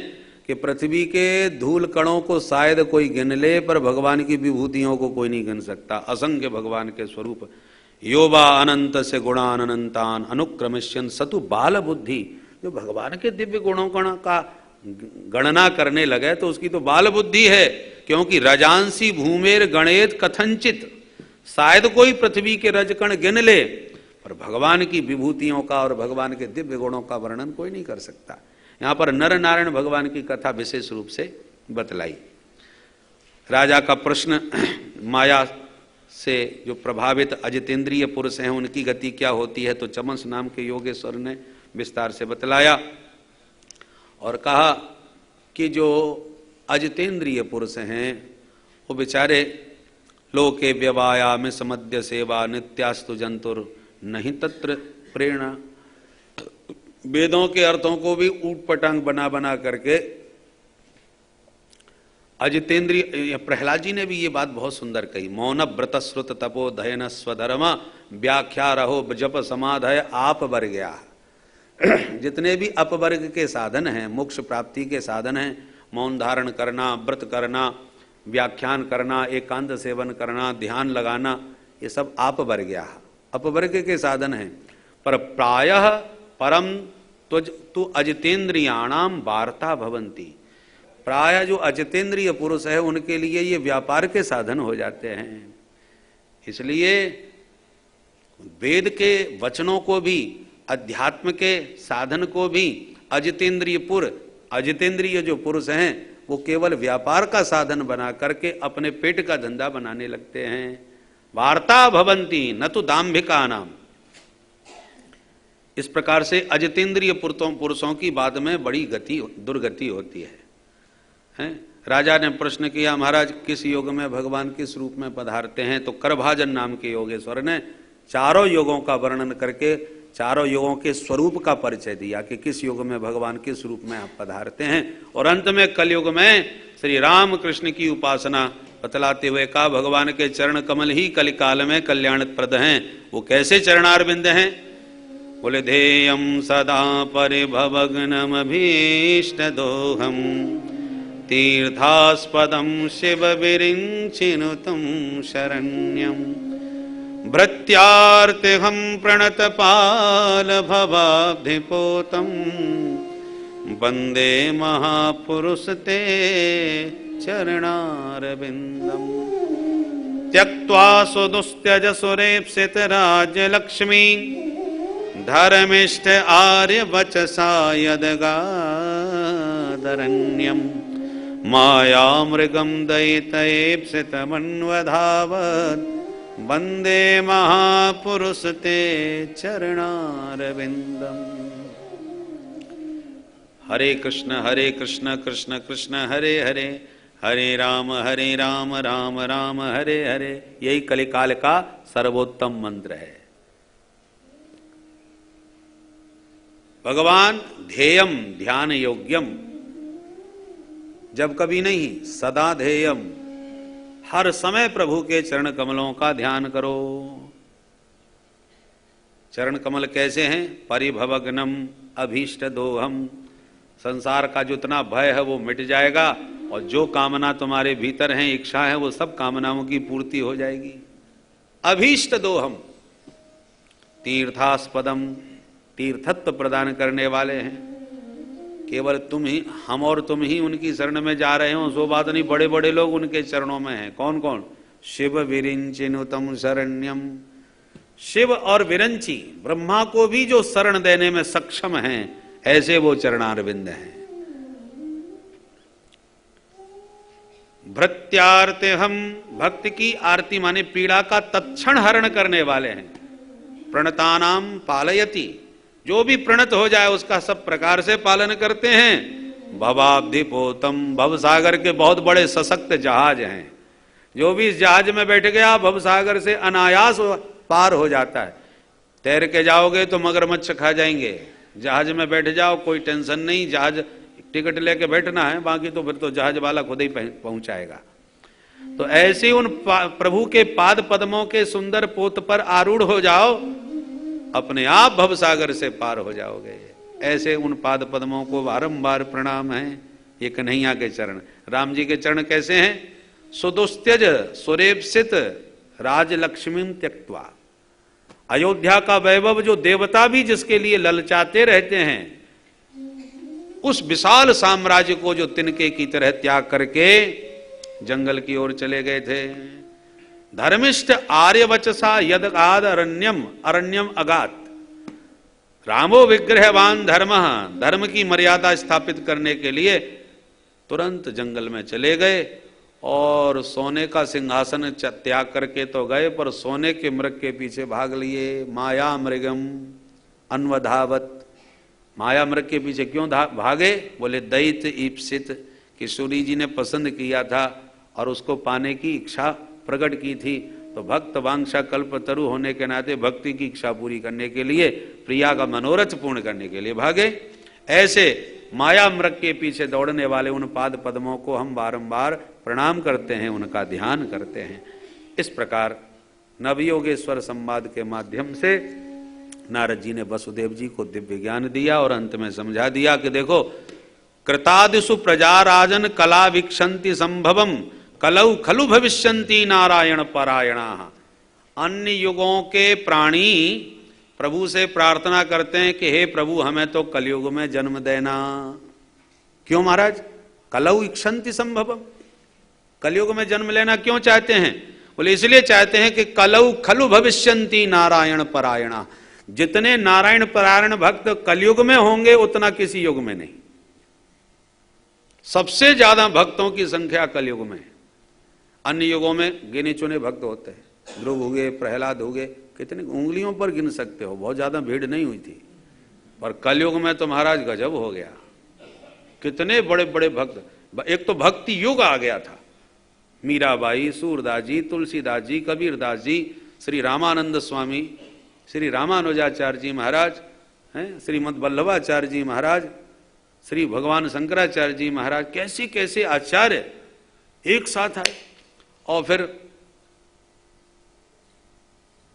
कि पृथ्वी के धूल कणों को शायद कोई गिन ले, पर भगवान की विभूतियों को कोई नहीं गिन सकता। असंख्य भगवान के स्वरूप, योवा अनंत से गुणान अनंतान अनुक्रमिष्यन सतु बाल बुद्धि। जो भगवान के दिव्य गुणों का गणना करने लगे तो उसकी तो बाल बुद्धि है, क्योंकि रजांसी भूमेर गणेत कथंचित, शायद कोई पृथ्वी के रजकण गिन ले, पर भगवान की विभूतियों का और भगवान के दिव्य गुणों का वर्णन कोई नहीं कर सकता। यहां पर नर नारायण भगवान की कथा विशेष रूप से बतलाई। राजा का प्रश्न, माया से जो प्रभावित अजितेंद्रिय पुरुष हैं उनकी गति क्या होती है, तो चमस नाम के योगेश्वर ने विस्तार से बतलाया और कहा कि जो अजितेंद्रिय पुरुष हैं वो बेचारे लोके व्यवायाम समद्य सेवा नित्यास्तु जंतुर नहीं तत्र प्रेरणा। वेदों के अर्थों को भी ऊट पटांग बना बना करके अजितेंद्रिय, प्रहलाद जी ने भी ये बात बहुत सुंदर कही। मौन व्रत श्रुत तपो धयन स्वधर्म व्याख्या रहो जप समाधय आप वर गया। जितने भी अपवर्ग के साधन हैं, मोक्ष प्राप्ति के साधन हैं, मौन धारण करना, व्रत करना, व्याख्यान करना, एकांत सेवन करना, ध्यान लगाना, ये सब अपवर्ग गया, अपवर्ग के साधन हैं। पर प्रायः परम तु अजितेंद्रियाणाम वार्ता भवंती, प्राय जो अजितेंद्रिय पुरुष है उनके लिए ये व्यापार के साधन हो जाते हैं। इसलिए वेद के वचनों को भी, अध्यात्म के साधन को भी अजितेंद्रिय जो पुरुष हैं वो केवल व्यापार का साधन बना करके अपने पेट का धंधा बनाने लगते हैं। वार्ता भवंती न तो दाम्भिका नाम। इस प्रकार से अजितेंद्रिय पुरुषों की बाद में बड़ी दुर्गति होती है। राजा ने प्रश्न किया, महाराज किस युग में भगवान किस रूप में पधारते हैं? तो करभाजन नाम के योगेश्वर ने चारों युगों का वर्णन करके चारों युगों के स्वरूप का परिचय दिया कि किस युग में भगवान किस रूप में आप पधारते हैं। और अंत में कलयुग में श्री राम कृष्ण की उपासना बतलाते हुए कहा, भगवान के चरण कमल ही कलिकाल में कल्याणप्रद हैं। वो कैसे चरणारविंद हैं? बोले ध्येयं सदा परिभवग्नमभीष्टदोहं तीर्थास्पदं शिवविरिञ्चिनुतं शरण्यं भृत्यार्तिहं प्रणतपालभवाब्धिपोतं वन्दे महापुरुष ते चरणारविन्दम् त्यक्त्वा सुदुस्त्यज सुरेप्सित राज्यलक्ष्मी धर्मिष्ठ आर्य वचसा यदगादरण्यम् मायामृगं दयितयेप्सितमन्वधावत् वन्दे महापुरुष ते चरणारविन्दम्। हरे कृष्ण कृष्ण कृष्ण हरे हरे, हरे राम राम राम हरे हरे। यही कलिकाल का सर्वोत्तम मंत्र है। भगवान ध्येयम ध्यान योग्यम, जब कभी नहीं सदा ध्येयम, हर समय प्रभु के चरण कमलों का ध्यान करो। चरण कमल कैसे हैं? परिभवग्नम अभीष्ट दोहम, संसार का जितना भय है वो मिट जाएगा और जो कामना तुम्हारे भीतर हैं, इच्छा है, वो सब कामनाओं की पूर्ति हो जाएगी। अभीष्ट दोहम, तीर्थास्पदम, तीर्थत्व प्रदान करने वाले हैं। केवल तुम ही, हम और तुम ही उनकी शरण में जा रहे हो सो बात नहीं, बड़े बड़े लोग उनके चरणों में हैं। कौन कौन? शिव विरिंचिनुतम शरण्यम, शिव और विरंची ब्रह्मा को भी जो शरण देने में सक्षम हैं, ऐसे वो चरणारविंद हैं। भृत्यार्ते हम, भक्त की आरती माने पीड़ा का तत्क्षण हरण करने वाले हैं। प्रणतानाम पालयति, जो भी प्रणत हो जाए उसका सब प्रकार से पालन करते हैं। भवाब्धिपोतम, भवसागर के बहुत बड़े सशक्त जहाज हैं। जो भी इस जहाज में बैठ गया भवसागर से अनायास पार हो जाता है। तैर के जाओगे तो मगरमच्छ खा जाएंगे, जहाज में बैठ जाओ कोई टेंशन नहीं, जहाज टिकट लेके बैठना है, बाकी तो फिर तो जहाज वाला खुद ही पहुंचाएगा। तो ऐसे उन प्रभु के पाद पद्मों के सुंदर पोत पर आरूढ़ हो जाओ, अपने आप भवसागर से पार हो जाओगे। ऐसे उन पाद पद्मों को बारंबार प्रणाम है। ये कन्हैया के चरण। राम जी के चरण कैसे हैं? सुदुस्त्यज सुरेप्सित राजलक्ष्मी त्यक्त्वा, अयोध्या का वैभव जो देवता भी जिसके लिए ललचाते रहते हैं, उस विशाल साम्राज्य को जो तिनके की तरह त्याग करके जंगल की ओर चले गए थे। धर्मिष्ठ आर्यवचसा यदगाद अरण्यम, अरण्यम अगात, रामो विग्रहवान धर्म, धर्म की मर्यादा स्थापित करने के लिए तुरंत जंगल में चले गए और सोने का सिंहासन त्याग करके तो गए, पर सोने के मृग के पीछे भाग लिए। माया मृगम अन्वधावत, माया मृग के पीछे क्यों भागे? बोले दैत ईप्सित, कि सूरी जी ने पसंद किया था और उसको पाने की इच्छा प्रकट की थी, तो भक्त वांछा कल्पतरु होने के नाते भक्ति की इच्छा पूरी करने के लिए, प्रिया का मनोरथ पूर्ण करने के लिए भागे। ऐसे माया मृग के पीछे दौड़ने वाले उन पाद पद्मों को हम बारंबार प्रणाम करते हैं, उनका ध्यान करते हैं। इस प्रकार नवयोगेश्वर संवाद के माध्यम से नारद जी ने वसुदेव जी को दिव्य ज्ञान दिया और अंत में समझा दिया कि देखो, कृतादिषु प्रजाराजन कला वीक्षन्ति संभवम कलौ खलु भविष्यन्ति नारायण परायणा। अन्य युगों के प्राणी प्रभु से प्रार्थना करते हैं कि हे प्रभु हमें तो कलयुग में जन्म देना। क्यों महाराज? कलौ इक्षन्ति संभवम, कलयुग में जन्म लेना क्यों चाहते हैं? बोले इसलिए चाहते हैं कि कलौ खलु भविष्यन्ति नारायण परायणा, जितने नारायण परायण भक्त कलयुग में होंगे उतना किसी युग में नहीं। सबसे ज्यादा भक्तों की संख्या कलयुग में। अन्य युगों में गिने चुने भक्त होते हैं, ध्रुव हुए, प्रहलाद हुए, कितने उंगलियों पर गिन सकते हो, बहुत ज्यादा भीड़ नहीं हुई थी। पर कलयुग में तो महाराज गजब हो गया, कितने बड़े बड़े भक्त। एक तो भक्ति युग आ गया था, मीराबाई, सूरदास जी, तुलसीदास जी, कबीरदास जी, श्री रामानंद स्वामी, श्री रामानुजाचार्य जी महाराज हैं, श्रीमद वल्लभाचार्य जी महाराज, श्री भगवान शंकराचार्य जी महाराज, कैसे कैसे आचार्य एक साथ आए। और फिर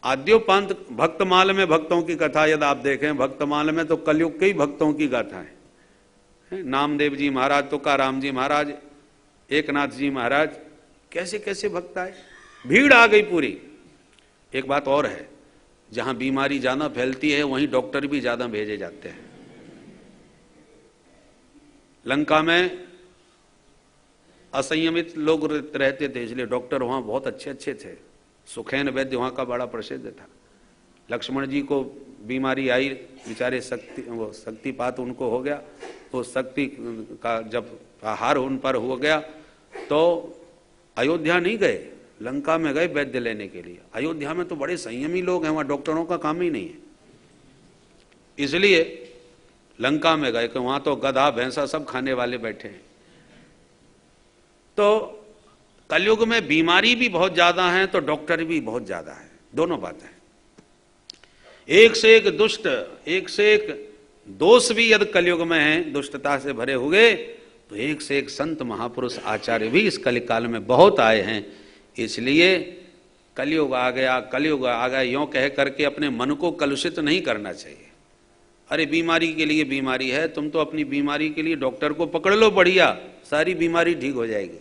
आद्योपांत भक्तमाल में भक्तों की कथा यदि आप देखें, भक्तमाल में तो कलयुग के ही भक्तों की गाथा है। नामदेव जी महाराज, तुकाराम जी महाराज, एकनाथ जी महाराज, कैसे कैसे भक्त आए, भीड़ आ गई पूरी। एक बात और है, जहां बीमारी ज्यादा फैलती है वहीं डॉक्टर भी ज्यादा भेजे जाते हैं। लंका में असंयमित लोग रहते थे, इसलिए डॉक्टर वहां बहुत अच्छे अच्छे थे। सुखैन वैद्य वहां का बड़ा प्रसिद्ध था। लक्ष्मण जी को बीमारी आई, बेचारे शक्तिपात उनको हो गया। वो शक्ति का जब आहार उन पर हो गया तो अयोध्या नहीं गए, लंका में गए वैद्य लेने के लिए। अयोध्या में तो बड़े संयमी लोग हैं, वहां डॉक्टरों का काम ही नहीं है, इसलिए लंका में गए कि वहां तो गधा भैंसा सब खाने वाले बैठे हैं। तो कलयुग में बीमारी भी बहुत ज्यादा है तो डॉक्टर भी बहुत ज्यादा है, दोनों बातें। एक से एक दुष्ट, एक से एक दोष भी यदि कलयुग में है, दुष्टता से भरे हुए, तो एक से एक संत महापुरुष आचार्य भी इस कलिकाल में बहुत आए हैं। इसलिए कलयुग आ गया, कलयुग आ गया यों कह करके अपने मन को कलुषित नहीं करना चाहिए। अरे बीमारी के लिए बीमारी है, तुम तो अपनी बीमारी के लिए डॉक्टर को पकड़ लो, बढ़िया सारी बीमारी ठीक हो जाएगी।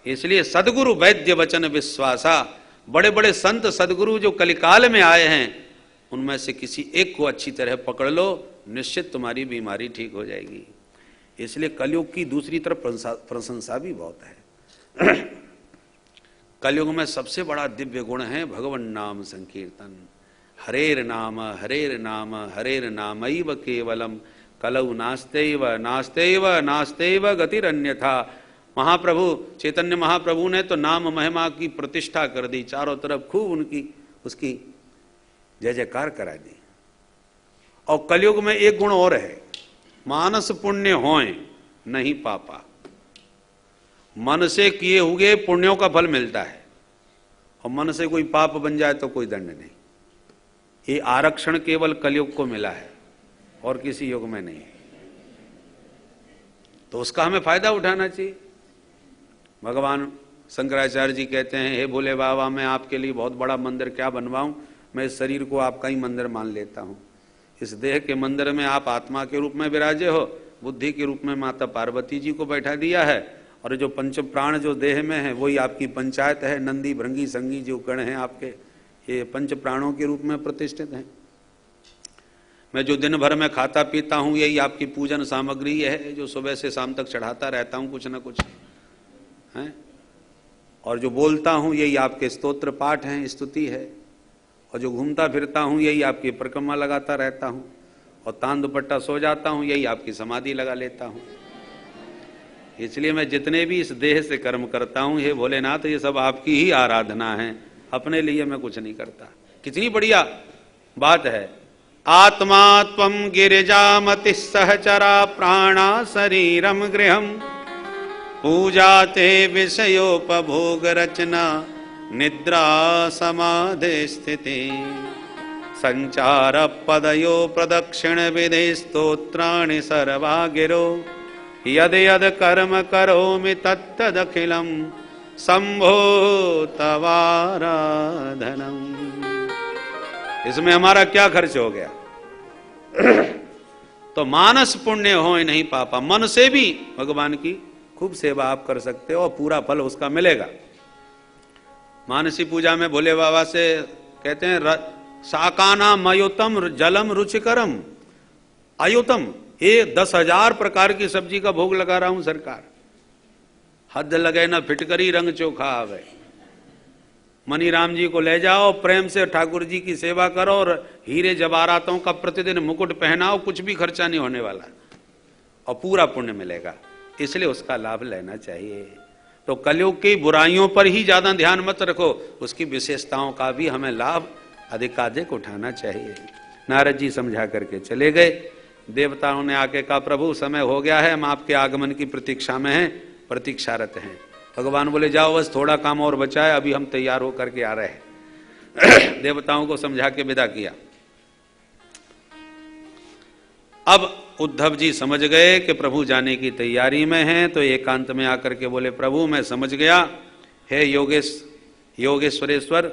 इसलिए सदगुरु वैद्य वचन विश्वासा, बड़े बड़े संत सदगुरु जो कलिकाल में आए हैं उनमें से किसी एक को अच्छी तरह पकड़ लो, निश्चित तुम्हारी बीमारी ठीक हो जाएगी। इसलिए कलयुग की दूसरी तरफ प्रशंसा भी बहुत है। कलयुग में सबसे बड़ा दिव्य गुण है भगवन नाम संकीर्तन। हरेर नाम हरेर नामैव केवलम कलौ नास्तेव नास्तेव नास्तेव गतिरन्यथा। महाप्रभु चैतन्य महाप्रभु ने तो नाम महिमा की प्रतिष्ठा कर दी, चारों तरफ खूब उनकी उसकी जय जयकार करा दी। और कलयुग में एक गुण और है, मानस पुण्य होए नहीं पापा। मन से किए हुए पुण्यों का फल मिलता है, और मन से कोई पाप बन जाए तो कोई दंड नहीं। ये आरक्षण केवल कलयुग को मिला है और किसी युग में नहीं, तो उसका हमें फायदा उठाना चाहिए। भगवान शंकराचार्य जी कहते हैं, हे भोले बाबा मैं आपके लिए बहुत बड़ा मंदिर क्या बनवाऊं, मैं इस शरीर को आपका ही मंदिर मान लेता हूं। इस देह के मंदिर में आप आत्मा के रूप में विराजे हो, बुद्धि के रूप में माता पार्वती जी को बैठा दिया है, और जो पंच प्राण जो देह में है वही आपकी पंचायत है। नंदी भृंगी संगी जो कण हैं आपके, ये पंच प्राणों के रूप में प्रतिष्ठित हैं। मैं जो दिन भर में खाता पीता हूँ यही आपकी पूजन सामग्री है, जो सुबह से शाम तक चढ़ाता रहता हूँ कुछ ना कुछ है। और जो बोलता हूँ यही आपके स्तोत्र पाठ हैं, स्तुति है। और जो घूमता फिरता हूँ यही आपकी परिक्रमा लगाता रहता हूँ। और तान दुपट्टा सो जाता हूँ यही आपकी समाधि लगा लेता हूँ। इसलिए मैं जितने भी इस देह से कर्म करता हूँ, हे भोलेनाथ ये सब आपकी ही आराधना है, अपने लिए मैं कुछ नहीं करता। कितनी बढ़िया बात है। आत्मा त्वं गिरिजामति सहचरा प्राणा शरीरम गृहम पूजा ते विषयोपभोग रचना निद्रा समाधि स्थिति संचार पदयो प्रदक्षिण विधि स्तोत्राणि सर्वा गिरो यद यद कर्म करोमि तत्तदखिलम शंभो तवाराधनम। इसमें हमारा क्या खर्च हो गया। तो मानस पुण्य हो नहीं पापा, मन से भी भगवान की खूब सेवा आप कर सकते हो और पूरा फल उसका मिलेगा। मानसी पूजा में भोले बाबा से कहते हैं साकाना मयोतम जलम रुचिकरम। अयोतम, ये 10,000 प्रकार की सब्जी का भोग लगा रहा हूं सरकार, हद लगे ना फिटकरी रंग चोखा आवे। मनी राम जी को ले जाओ, प्रेम से ठाकुर जी की सेवा करो और हीरे जवाहरातों का प्रतिदिन मुकुट पहनाओ, कुछ भी खर्चा नहीं होने वाला और पूरा पुण्य मिलेगा। इसलिए उसका लाभ लेना चाहिए। तो कलयुग की बुराइयों पर ही ज्यादा ध्यान मत रखो, उसकी विशेषताओं का भी हमें लाभ अधिकाधिक उठाना चाहिए। नारद जी समझा करके चले गए। देवताओं ने आके कहा प्रभु समय हो गया है, हम आपके आगमन की प्रतीक्षा में हैं, प्रतीक्षारत हैं। भगवान बोले जाओ बस थोड़ा काम और बचा है, अभी हम तैयार होकर के आ रहे हैं। देवताओं को समझा के विदा किया। अब उद्धव जी समझ गए कि प्रभु जाने की तैयारी में हैं, तो एकांत में आकर के बोले प्रभु मैं समझ गया, हे योगेश्वरेश्वर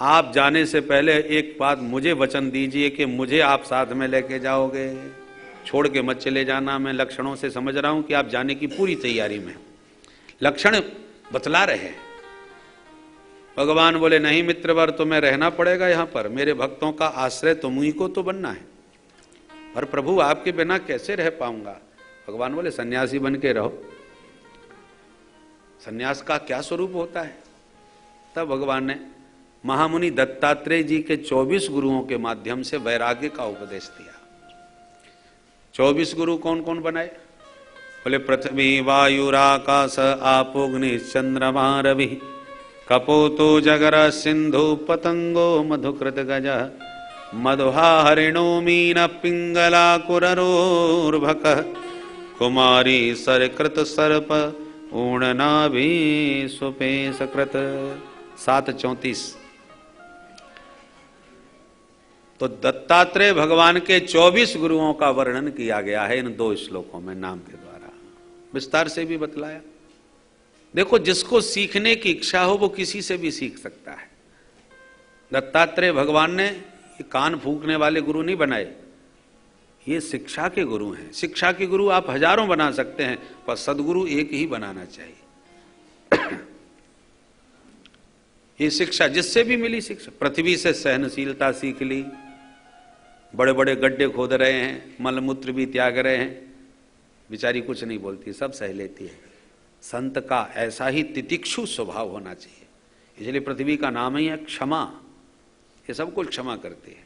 आप जाने से पहले एक बात मुझे वचन दीजिए कि मुझे आप साथ में लेके जाओगे, छोड़ के मत चले जाना। मैं लक्षणों से समझ रहा हूं कि आप जाने की पूरी तैयारी में। लक्षण बतला रहे। भगवान बोले नहीं मित्रवर, तुम्हें रहना पड़ेगा यहां पर, मेरे भक्तों का आश्रय तुम्ही को तो बनना है। और प्रभु आपके बिना कैसे रह पाऊंगा? भगवान बोले सन्यासी बन के रहो। सन्यास का क्या स्वरूप होता है? तब भगवान ने महामुनि दत्तात्रेय जी के 24 गुरुओं के माध्यम से वैराग्य का उपदेश दिया। 24 गुरु कौन कौन बनाए? बोले पृथ्वी वायुराकाश आपोग्नि चंद्रमा रवि कपोतो जगर सिंधु पतंगो मधुकृत गज मधुहा हरिणो मीन पिंगला कुररोर्भक कुमारी सरकृत सर्प ऊर्णनाभि सुपेशकृत। 7:34। तो दत्तात्रेय भगवान के 24 गुरुओं का वर्णन किया गया है इन 2 श्लोकों में, नाम के द्वारा विस्तार से भी बतलाया। देखो, जिसको सीखने की इच्छा हो वो किसी से भी सीख सकता है। दत्तात्रेय भगवान ने ये कान फूंकने वाले गुरु नहीं बनाए, ये शिक्षा के गुरु हैं। शिक्षा के गुरु आप हजारों बना सकते हैं, पर सदगुरु एक ही बनाना चाहिए। ये शिक्षा जिससे भी मिली शिक्षा, पृथ्वी से सहनशीलता सीख ली, बड़े बड़े गड्ढे खोद रहे हैं, मलमूत्र भी त्याग रहे हैं, बेचारी कुछ नहीं बोलती, सब सह लेती है। संत का ऐसा ही तितिक्षु स्वभाव होना चाहिए। इसलिए पृथ्वी का नाम ही है क्षमा, ये सब कुछ क्षमा करती है।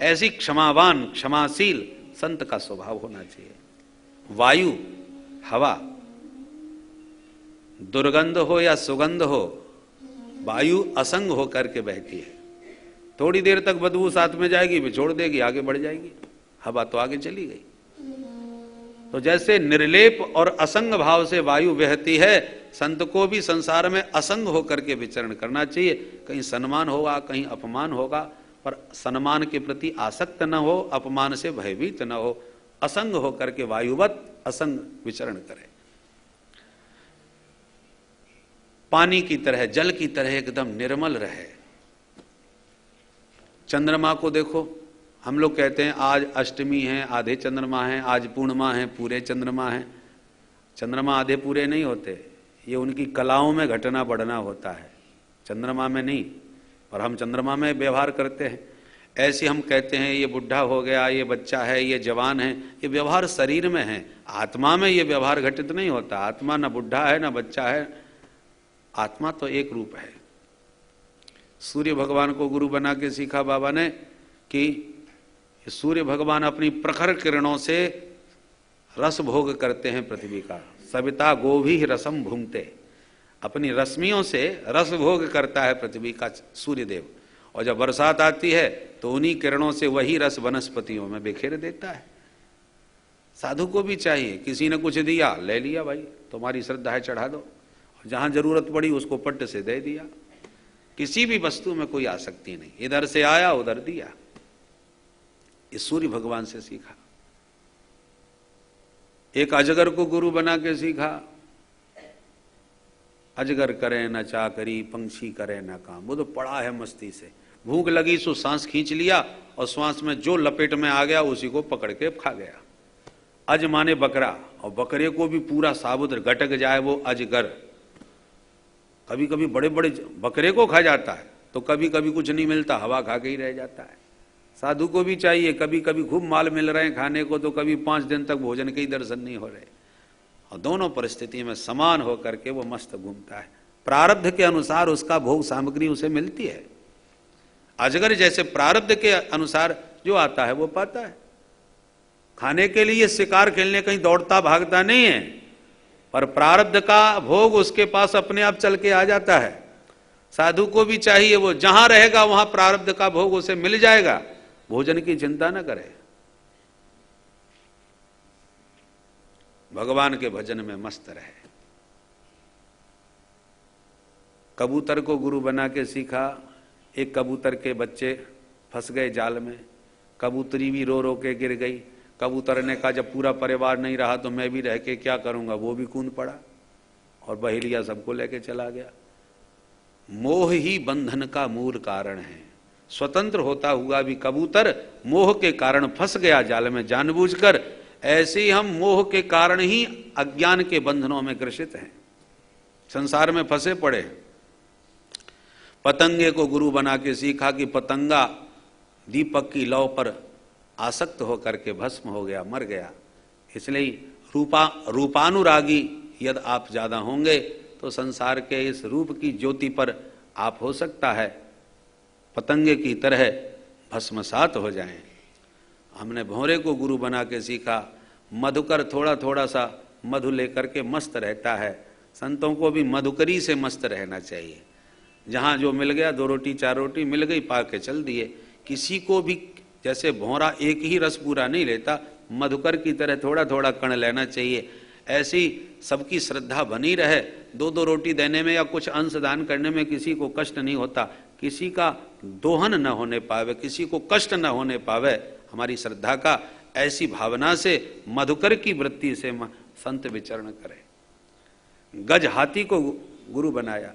ऐसी क्षमावान क्षमाशील संत का स्वभाव होना चाहिए। वायु हवा, दुर्गंध हो या सुगंध हो, वायु असंग होकर के बहती है। थोड़ी देर तक बदबू साथ में जाएगी, भी छोड़ देगी, आगे बढ़ जाएगी। हवा तो आगे चली गई। तो जैसे निर्लेप और असंग भाव से वायु बहती है, संत को भी संसार में असंग होकर के विचरण करना चाहिए। कहीं सम्मान होगा, कहीं अपमान होगा, पर सम्मान के प्रति आसक्त न हो, अपमान से भयभीत न हो, असंग होकर के वायुवत असंग विचरण करे। पानी की तरह, जल की तरह एकदम निर्मल रहे। चंद्रमा को देखो, हम लोग कहते हैं आज अष्टमी है, आधे चंद्रमा है, आज पूर्णिमा है, पूरे चंद्रमा है। चंद्रमा आधे पूरे नहीं होते, ये उनकी कलाओं में घटना बढ़ना होता है, चंद्रमा में नहीं। और हम चंद्रमा में व्यवहार करते हैं। ऐसे हम कहते हैं ये बुढ़ा हो गया, ये बच्चा है, ये जवान है, ये व्यवहार शरीर में है, आत्मा में ये व्यवहार घटित नहीं होता। आत्मा न बुढ़ा है न बच्चा है, आत्मा तो एक रूप है। सूर्य भगवान को गुरु बना के सीखा बाबा ने कि सूर्य भगवान अपनी प्रखर किरणों से रस भोग करते हैं पृथ्वी का। सविता गोभी रसम भूंगते, अपनी रश्मियों से रस भोग करता है पृथ्वी का सूर्यदेव। और जब बरसात आती है तो उन्हीं किरणों से वही रस वनस्पतियों में बिखेर देता है। साधु को भी चाहिए, किसी ने कुछ दिया, ले लिया, भाई तुम्हारी श्रद्धा है चढ़ा दो, और जहां जरूरत पड़ी उसको पट्ट से दे दिया। किसी भी वस्तु में कोई आसक्ति नहीं, इधर से आया उधर दिया। इस सूर्य भगवान से सीखा। एक अजगर को गुरु बना के सीखा। अजगर करे न चाकरी, पंछी करे न काम। वो तो पड़ा है मस्ती से, भूख लगी सो सांस खींच लिया, और श्वास में जो लपेट में आ गया उसी को पकड़ के खा गया। अज माने बकरा, और बकरे को भी पूरा साबुत गटक जाए वो अजगर। कभी कभी बड़े बड़े बकरे को खा जाता है, तो कभी कभी कुछ नहीं मिलता, हवा खा के ही रह जाता है। साधु को भी चाहिए, कभी कभी खूब माल मिल रहे हैं खाने को, तो कभी 5 दिन तक भोजन के ही दर्शन नहीं हो रहे। और दोनों परिस्थिति में समान होकर के वो मस्त घूमता है। प्रारब्ध के अनुसार उसका भोग सामग्री उसे मिलती है। अजगर जैसे प्रारब्ध के अनुसार जो आता है वो पाता है। खाने के लिए शिकार खेलने कहीं दौड़ता भागता नहीं है, पर प्रारब्ध का भोग उसके पास अपने आप चल के आ जाता है। साधु को भी चाहिए, वो जहां रहेगा वहां प्रारब्ध का भोग उसे मिल जाएगा, भोजन की चिंता न करे, भगवान के भजन में मस्त रहे। कबूतर को गुरु बना के सीखा। एक कबूतर के बच्चे फंस गए जाल में, कबूतरी भी रो रो के गिर गई। कबूतर ने कहा जब पूरा परिवार नहीं रहा तो मैं भी रह के क्या करूंगा, वो भी कूद पड़ा और बहेलिया सबको लेके चला गया। मोह ही बंधन का मूल कारण है। स्वतंत्र होता हुआ भी कबूतर मोह के कारण फंस गया जाल में जानबूझकर। ऐसे ही हम मोह के कारण ही अज्ञान के बंधनों में ग्रसित हैं, संसार में फंसे पड़े हैं। पतंगे को गुरु बना के सीखा कि पतंगा दीपक की लौ पर आसक्त होकर के भस्म हो गया, मर गया। इसलिए रूपानुरागी यदि आप ज्यादा होंगे तो संसार के इस रूप की ज्योति पर आप हो सकता है पतंगे की तरह भस्मसात हो जाएं। हमने भौरे को गुरु बना के सीखा। मधुकर थोड़ा थोड़ा सा मधु लेकर के मस्त रहता है। संतों को भी मधुकरी से मस्त रहना चाहिए। जहाँ जो मिल गया, 2 रोटी 4 रोटी मिल गई, पा के चल दिए। किसी को भी जैसे भौरा एक ही रस पूरा नहीं लेता, मधुकर की तरह थोड़ा थोड़ा कण लेना चाहिए। ऐसी सबकी श्रद्धा बनी रहे। 2-2 रोटी देने में या कुछ अंश दान करने में किसी को कष्ट नहीं होता, किसी का दोहन न होने पावे, किसी को कष्ट न होने पावे हमारी श्रद्धा का। ऐसी भावना से मधुकर की वृत्ति से संत विचरण करें। गज हाथी को गुरु बनाया।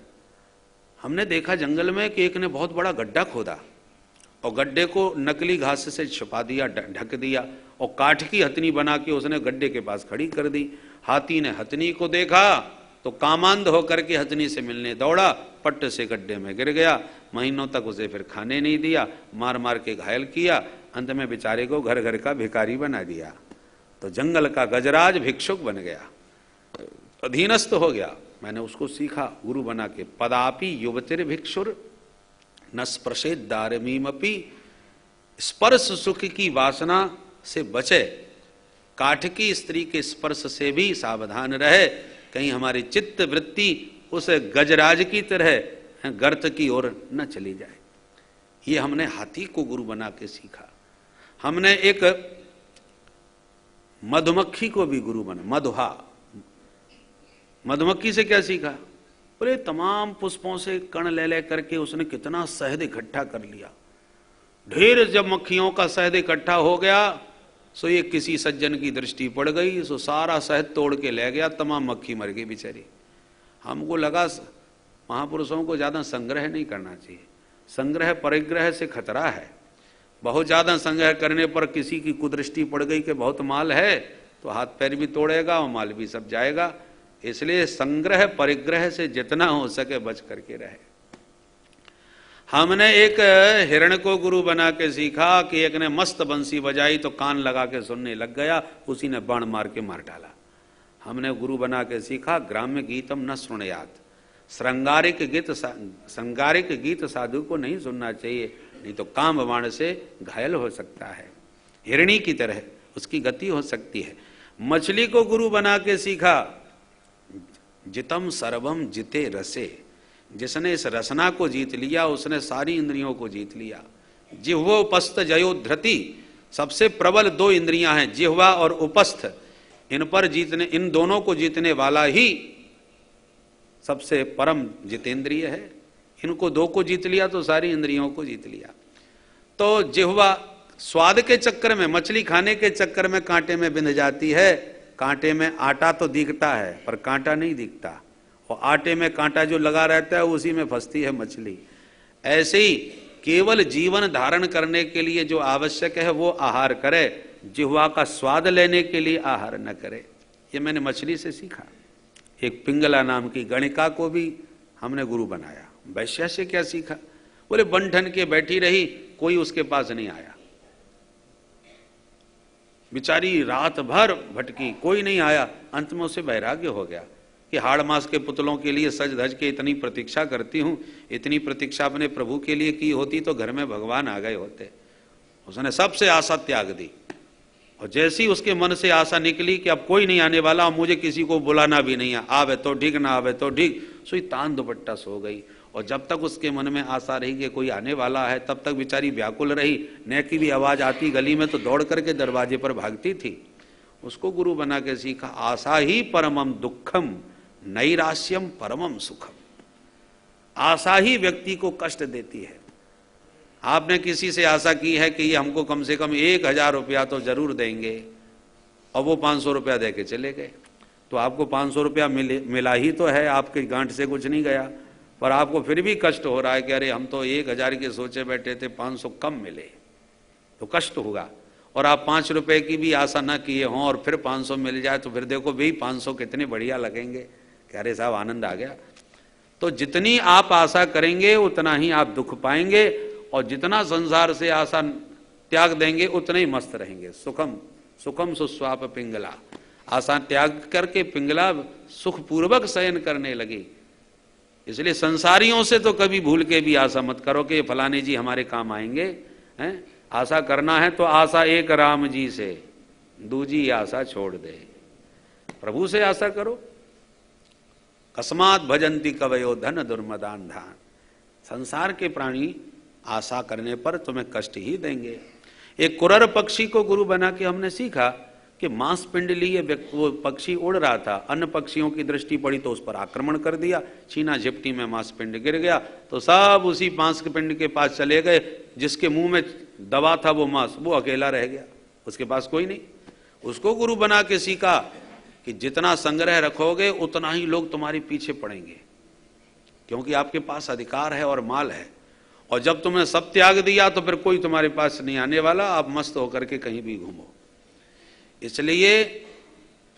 हमने देखा जंगल में कि एक ने बहुत बड़ा गड्ढा खोदा और गड्ढे को नकली घास से छुपा दिया, ढक दिया, और काठ की हथनी बना के उसने गड्ढे के पास खड़ी कर दी। हाथी ने हथनी को देखा तो कामांध होकर के हथनी से मिलने दौड़ा, पट्ट से गड्ढे में गिर गया। महीनों तक उसे फिर खाने नहीं दिया, मार मार के घायल किया। अंत में बेचारे को घर घर का भिखारी बना दिया। तो जंगल का गजराज भिक्षुक बन गया, अधीनस्थ हो गया। मैंने उसको सीखा गुरु बना के। पदापि युवतिर भिक्षुर न स्पर्शे दारमीमपि। स्पर्श सुख की वासना से बचे, काठ की स्त्री के स्पर्श से भी सावधान रहे, कहीं हमारी चित्त वृत्ति उस गजराज की तरह गर्त की ओर न चली जाए। ये हमने हाथी को गुरु बना के सीखा। हमने एक मधुमक्खी को भी गुरु बना, मधुहा। मधुमक्खी से क्या सीखा? बोले तमाम पुष्पों से कण ले ले करके उसने कितना शहद इकट्ठा कर लिया। ढेर जब मक्खियों का शहद इकट्ठा हो गया सो ये किसी सज्जन की दृष्टि पड़ गई, सो सारा शहद तोड़ के ले गया, तमाम मक्खी मर गई बेचारी। हमको लगा महापुरुषों को ज्यादा संग्रह नहीं करना चाहिए, संग्रह परिग्रह से खतरा है। बहुत ज्यादा संग्रह करने पर किसी की कुदृष्टि पड़ गई कि बहुत माल है तो हाथ पैर भी तोड़ेगा और माल भी सब जाएगा। इसलिए संग्रह परिग्रह से जितना हो सके बच करके रहे। हमने एक हिरण को गुरु बना के सीखा कि एक ने मस्त बंसी बजाई तो कान लगा के सुनने लग गया, उसी ने बाण मार के मार डाला। हमने गुरु बना के सीखा ग्राम्य गीतम न सुनयात। श्रृंगारिक गीत साधु को नहीं सुनना चाहिए, नहीं तो काम बाण से घायल हो सकता है, हिरणी की तरह उसकी गति हो सकती है। मछली को गुरु बना के सीखा जितम सर्वम जिते रसे। जिसने इस रसना को जीत लिया उसने सारी इंद्रियों को जीत लिया। जिह्वा उपस्थ जयो धृति, सबसे प्रबल 2 इंद्रियां हैं, जिह्वा और उपस्थ। इन पर जीतने, इन दोनों को जीतने वाला ही सबसे परम जितेंद्रिय है। इनको 2 को जीत लिया तो सारी इंद्रियों को जीत लिया। तो जिह्वा स्वाद के चक्कर में, मछली खाने के चक्कर में कांटे में बिंध जाती है। कांटे में आटा तो दिखता है पर कांटा नहीं दिखता, और आटे में कांटा जो लगा रहता है उसी में फंसती है मछली। ऐसे ही केवल जीवन धारण करने के लिए जो आवश्यक है वो आहार करे, जिह्वा का स्वाद लेने के लिए आहार न करे। ये मैंने मछली से सीखा। एक पिंगला नाम की गणिका को भी हमने गुरु बनाया। वैश्या से क्या सीखा? बोले बन ठन के बैठी रही, कोई उसके पास नहीं आया। बेचारी रात भर भटकी, कोई नहीं आया। अंत में उसे वैराग्य हो गया कि हाड़ मास के पुतलों के लिए सज धज के इतनी प्रतीक्षा करती हूँ, इतनी प्रतीक्षा अपने प्रभु के लिए की होती तो घर में भगवान आ गए होते। उसने सबसे आशा त्याग दी, और जैसी उसके मन से आशा निकली कि अब कोई नहीं आने वाला और मुझे किसी को बुलाना भी नहीं है, आवे तो ठीक ना आवे तो ठीक, सोई तान दुपट्टा सो गई। और जब तक उसके मन में आशा रही कि कोई आने वाला है तब तक बेचारी व्याकुल रही। न की भी आवाज आती गली में तो दौड़ करके दरवाजे पर भागती थी। उसको गुरु बना के सीखा आशा ही परमम दुखम नैराश्यम परमम सुखम। आशा ही व्यक्ति को कष्ट देती है। आपने किसी से आशा की है कि ये हमको कम से कम 1000 रुपया तो जरूर देंगे, और वो 500 रुपया दे के चले गए, तो आपको 500 रुपया मिला ही तो है, आपके गांठ से कुछ नहीं गया। पर आपको फिर भी कष्ट हो रहा है कि अरे हम तो 1000 के सोचे बैठे थे, 500 कम मिले, तो कष्ट होगा। और आप 5 रुपए की भी आशा ना किए हों और फिर 500 मिल जाए तो फिर देखो भाई 500 कितने बढ़िया लगेंगे कि अरे साहब आनंद आ गया। तो जितनी आप आशा करेंगे उतना ही आप दुख पाएंगे, और जितना संसार से आशा त्याग देंगे उतने ही मस्त रहेंगे। सुखम सुखम सुस्वाप पिंगला, आशा त्याग करके पिंगला सुखपूर्वक शयन करने लगी। इसलिए संसारियों से तो कभी भूल के भी आशा मत करो कि फलाने जी हमारे काम आएंगे, हैं? आशा करना है तो आशा एक राम जी से, दूजी आशा छोड़ दे, प्रभु से आशा करो। कस्मात भजंती कवयो धन दुर्मदान धान। संसार के प्राणी आशा करने पर तुम्हें कष्ट ही देंगे। एक कुरर पक्षी को गुरु बना के हमने सीखा कि मांस पिंडलीय वो पक्षी उड़ रहा था, अन्य पक्षियों की दृष्टि पड़ी तो उस पर आक्रमण कर दिया, छीना झपटी में मांस पिंड गिर गया, तो सब उसी मांस के पिंड के पास चले गए। जिसके मुंह में दबा था वो मांस, वो अकेला रह गया, उसके पास कोई नहीं। उसको गुरु बना के सीखा कि जितना संग्रह रखोगे उतना ही लोग तुम्हारे पीछे पड़ेंगे, क्योंकि आपके पास अधिकार है और माल है। और जब तुमने सब त्याग दिया तो फिर कोई तुम्हारे पास नहीं आने वाला, आप मस्त होकर के कहीं भी घूमो। इसलिए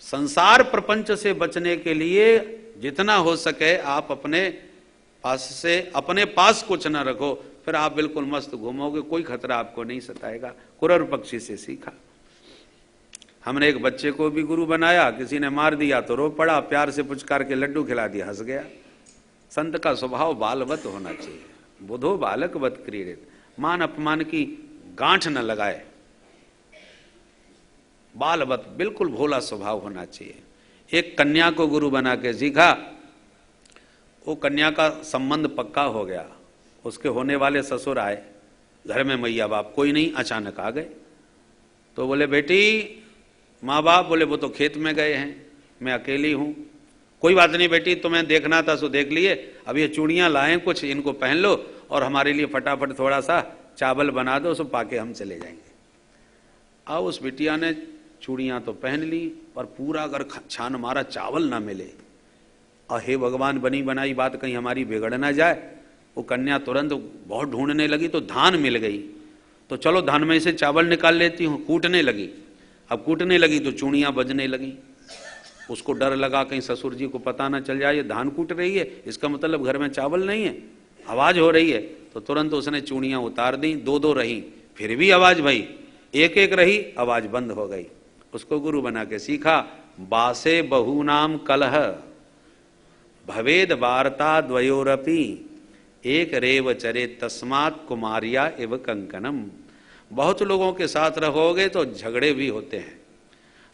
संसार प्रपंच से बचने के लिए जितना हो सके आप अपने पास कुछ न रखो, फिर आप बिल्कुल मस्त घूमोगे, कोई खतरा आपको नहीं सताएगा। कुरर पक्षी से सीखा। हमने एक बच्चे को भी गुरु बनाया, किसी ने मार दिया तो रो पड़ा, प्यार से पुचकार के लड्डू खिला दिया, हंस गया। संत का स्वभाव बालवत होना चाहिए, बुधो बालकवत क्रीडित, मान अपमान की गांठ न लगाए, बालवत बिल्कुल भोला स्वभाव होना चाहिए। एक कन्या को गुरु बना के सीखा, वो कन्या का संबंध पक्का हो गया, उसके होने वाले ससुर आए, घर में मैया बाप कोई नहीं, अचानक आ गए। तो बोले बेटी, माँ बाप बोले वो तो खेत में गए हैं, मैं अकेली हूँ। कोई बात नहीं बेटी, तुम्हें देखना था सो देख लिए, अब ये चूड़ियाँ लाएं कुछ, इनको पहन लो और हमारे लिए फटाफट थोड़ा सा चावल बना दो, सो पाके हम चले जाएंगे। अब उस बिटिया ने चूड़ियाँ तो पहन ली, पर पूरा अगर छान मारा चावल ना मिले, और हे भगवान बनी बनाई बात कहीं हमारी बिगड़ ना जाए। वो कन्या तुरंत बहुत ढूंढने लगी तो धान मिल गई, तो चलो धान में से चावल निकाल लेती हूँ। कूटने लगी, अब कूटने लगी तो चूड़ियाँ बजने लगी। उसको डर लगा कहीं ससुर जी को पता ना चल जाए ये धान कूट रही है, इसका मतलब घर में चावल नहीं है, आवाज हो रही है। तो तुरंत उसने चूड़ियाँ उतार दी, 2-2 रही, फिर भी आवाज भाई, 1-1 रही, आवाज बंद हो गई। उसको गुरु बना के सीखा, बासे बहुनाम कलह भवेद वार्ता द्वयोरपि एक रेव चरे तस्मात् कुमारिया एव कंकनम। बहुत लोगों के साथ रहोगे तो झगड़े भी होते हैं,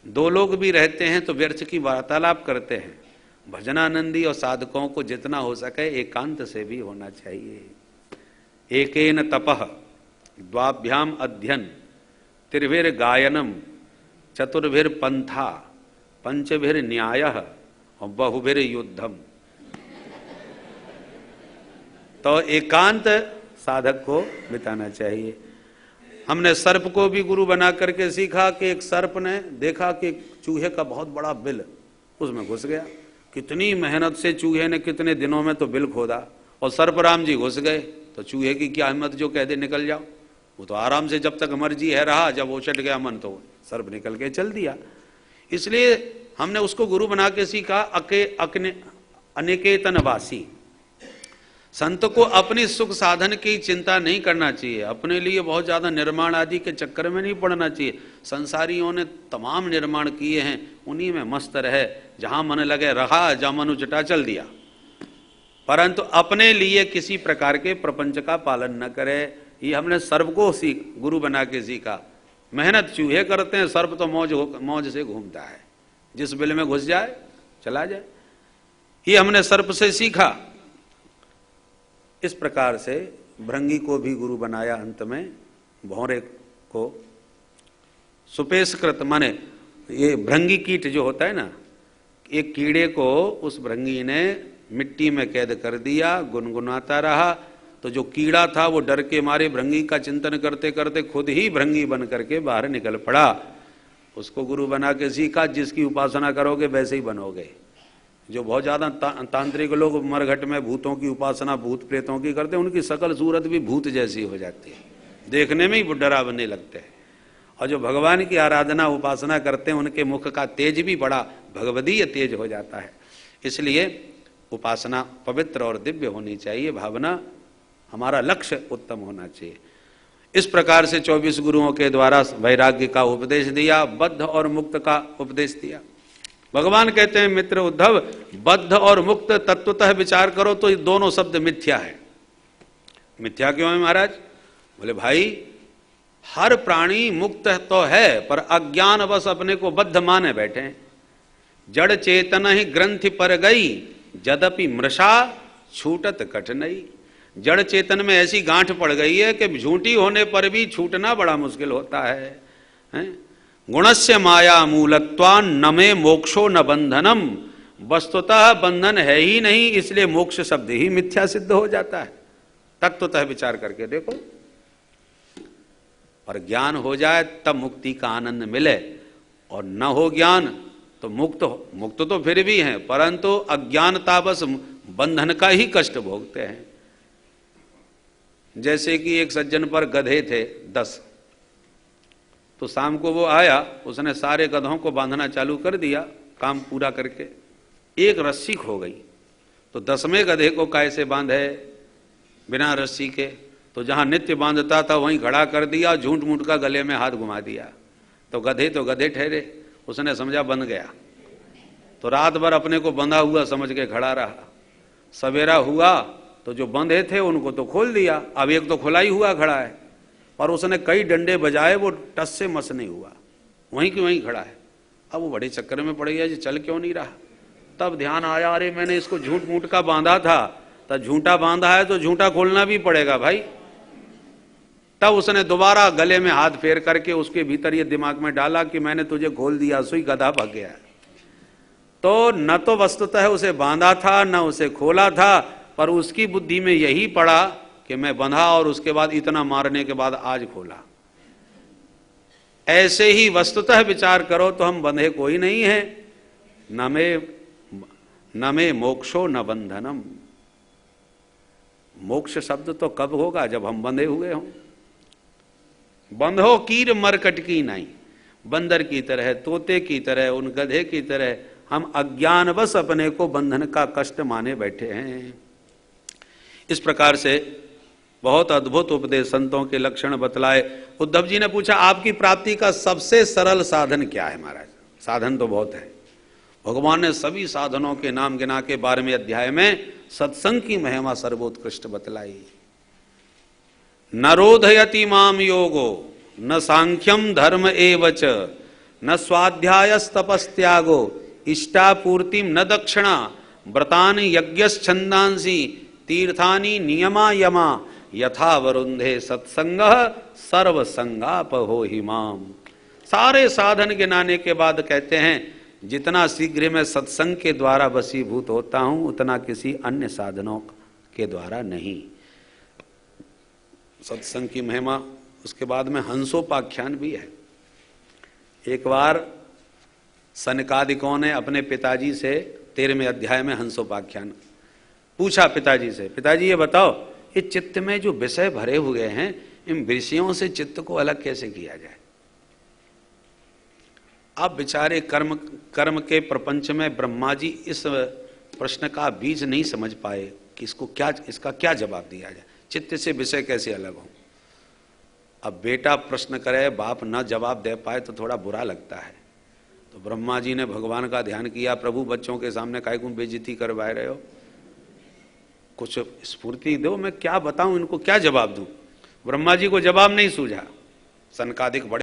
2 लोग भी रहते हैं तो व्यर्थ की वार्तालाप करते हैं। भजनानंदी और साधकों को जितना हो सके एकांत से भी होना चाहिए। एकेन तपः द्वाभ्याम अध्ययन त्रिभिर गायनम चतुर्भिर पंथा पंचभिर न्यायः और बहुभिर युद्धम। तो एकांत साधक को बिताना चाहिए। हमने सर्प को भी गुरु बना करके सीखा कि एक सर्प ने देखा कि चूहे का बहुत बड़ा बिल उसमें घुस गया। कितनी मेहनत से चूहे ने कितने दिनों में तो बिल खोदा, और सर्पराम जी घुस गए। तो चूहे की क्या हिम्मत जो कह दे निकल जाओ, वो तो आराम से जब तक मर्जी है रहा, जब वो चट गया मन तो सर्प निकल के चल दिया। इसलिए हमने उसको गुरु बना के सीखा अनिकेतनवासी। संत को अपनी सुख साधन की चिंता नहीं करना चाहिए, अपने लिए बहुत ज्यादा निर्माण आदि के चक्कर में नहीं पड़ना चाहिए। संसारियों ने तमाम निर्माण किए हैं, उन्हीं में मस्त रहे, जहां मन लगे रहा, जहां मन उचटा चल दिया, परंतु अपने लिए किसी प्रकार के प्रपंच का पालन न करे। ये हमने सर्प को गुरु बना के सीखा। मेहनत चूहे करते हैं, सर्प तो मौज से घूमता है, जिस बिल में घुस जाए चला जाए। ये हमने सर्प से सीखा। इस प्रकार से भृंगी को भी गुरु बनाया। अंत में भौरे को सुपेशकृत, माने ये भृंगी कीट जो होता है ना, एक कीड़े को उस भृंगी ने मिट्टी में कैद कर दिया, गुनगुनाता रहा। तो जो कीड़ा था वो डर के मारे भृंगी का चिंतन करते करते खुद ही भृंगी बन करके बाहर निकल पड़ा। उसको गुरु बना के सीखा, जिसकी उपासना करोगे वैसे ही बनोगे। जो बहुत ज़्यादा तांत्रिक लोग मरघट में भूतों की उपासना भूत प्रेतों की करते हैं, उनकी शकल सूरत भी भूत जैसी हो जाती है, देखने में ही डरावने लगते हैं। और जो भगवान की आराधना उपासना करते हैं उनके मुख का तेज भी बड़ा भगवदीय तेज हो जाता है। इसलिए उपासना पवित्र और दिव्य होनी चाहिए, भावना हमारा लक्ष्य उत्तम होना चाहिए। इस प्रकार से 24 गुरुओं के द्वारा वैराग्य का उपदेश दिया, बद्ध और मुक्त का उपदेश दिया। भगवान कहते हैं मित्र उद्धव, बद्ध और मुक्त तत्वतः विचार करो तो ये दोनों शब्द मिथ्या है। मिथ्या क्यों है महाराज? बोले भाई हर प्राणी मुक्त तो है, पर अज्ञानवश अपने को बद्ध माने बैठे हैं। जड़ चेतन ही ग्रंथि पर गई, यद्यपि मृषा छूटत कठिनाई। जड़ चेतन में ऐसी गांठ पड़ गई है कि झूठी होने पर भी छूटना बड़ा मुश्किल होता है, गुणस्य माया मूलत्वान न में मोक्षो न बंधनम। वस्तुतः बंधन है ही नहीं, इसलिए मोक्ष शब्द ही मिथ्या सिद्ध हो जाता है। तत्वतः विचार करके देखो, और ज्ञान हो जाए तब मुक्ति का आनंद मिले, और न हो ज्ञान तो मुक्त तो फिर भी हैं, परंतु अज्ञानतावश बंधन का ही कष्ट भोगते हैं। जैसे कि एक सज्जन पर गधे थे 10, तो शाम को वो आया, उसने सारे गधों को बांधना चालू कर दिया, काम पूरा करके एक रस्सी खो गई। तो 10वें गधे को कैसे बांधे बिना रस्सी के? तो जहां नित्य बांधता था वहीं खड़ा कर दिया, झूठ मूठ का गले में हाथ घुमा दिया। तो गधे ठहरे, उसने समझा बंध गया, तो रात भर अपने को बंधा हुआ समझ के खड़ा रहा। सवेरा हुआ तो जो बंधे थे उनको तो खोल दिया, अब एक तो खुला ही हुआ खड़ा है, और उसने कई डंडे बजाए, वो टस से मस नहीं हुआ, वहीं की वहीं खड़ा है। अब वो बड़े चक्कर में पड़ गया जी, चल क्यों नहीं रहा। तब ध्यान आया, अरे मैंने इसको झूठ मूठ का बांधा था, तो झूठा बांधा है तो झूठा खोलना भी पड़ेगा भाई। तब उसने दोबारा गले में हाथ फेर करके उसके भीतर ये दिमाग में डाला कि मैंने तुझे खोल दिया, सुई गधा भाग गया। तो न तो वस्तुतः उसे बांधा था न उसे खोला था, पर उसकी बुद्धि में यही पड़ा कि मैं बंधा और उसके बाद इतना मारने के बाद आज खोला। ऐसे ही वस्तुतः विचार करो तो हम बंधे कोई नहीं है, न में मोक्षो न बंधनम। मोक्ष शब्द तो कब होगा? जब हम बंधे हुए हों। बंधो कीर मरकट की नहीं, बंदर की तरह, तोते की तरह, उन गधे की तरह हम अज्ञानवश अपने को बंधन का कष्ट माने बैठे हैं। इस प्रकार से बहुत अद्भुत उपदेश संतों के लक्षण बतलाए। उद्धव जी ने पूछा आपकी प्राप्ति का सबसे सरल साधन क्या है महाराज? साधन तो बहुत है, भगवान ने सभी साधनों के नाम गिना के 12वें अध्याय में सत्संग की महिमा सर्वोत्कृष्ट बतलाई। न रोधयति माम योगो न सांख्यम धर्म एवच न स्वाध्यायस्तपस्त्यागो इष्टापूर्तिम न दक्षिणा व्रतानि यज्ञश्छन्दांसि तीर्थानि नियमा यमा यथा वरुंधे सत्संग सर्वसंगापहो हिमाम। सारे साधन गिनाने के बाद कहते हैं जितना शीघ्र मैं सत्संग के द्वारा वशीभूत होता हूं उतना किसी अन्य साधनों के द्वारा नहीं। सत्संग की महिमा, उसके बाद में हंसोपाख्यान भी है। एक बार सनकादिकों ने अपने पिताजी से 13वें अध्याय में हंसोपाख्यान पूछा पिताजी से, पिताजी ये बताओ इस चित्त में जो विषय भरे हुए हैं इन विषयों से चित्त को अलग कैसे किया जाए? अब बेचारे कर्म के प्रपंच में ब्रह्मा जी इस प्रश्न का बीज नहीं समझ पाए कि इसका क्या जवाब दिया जाए, चित्त से विषय कैसे अलग हो। अब बेटा प्रश्न करे, बाप न जवाब दे पाए तो थोड़ा बुरा लगता है। तो ब्रह्मा जी ने भगवान का ध्यान किया, प्रभु बच्चों के सामने काहे को बेइज्जती करवाए रहे हो, कुछ स्फूर्ति दो, मैं क्या बताऊं इनको, क्या जवाब दूं। ब्रह्मा जी को जवाब नहीं सूझा। सनकादिक बड़े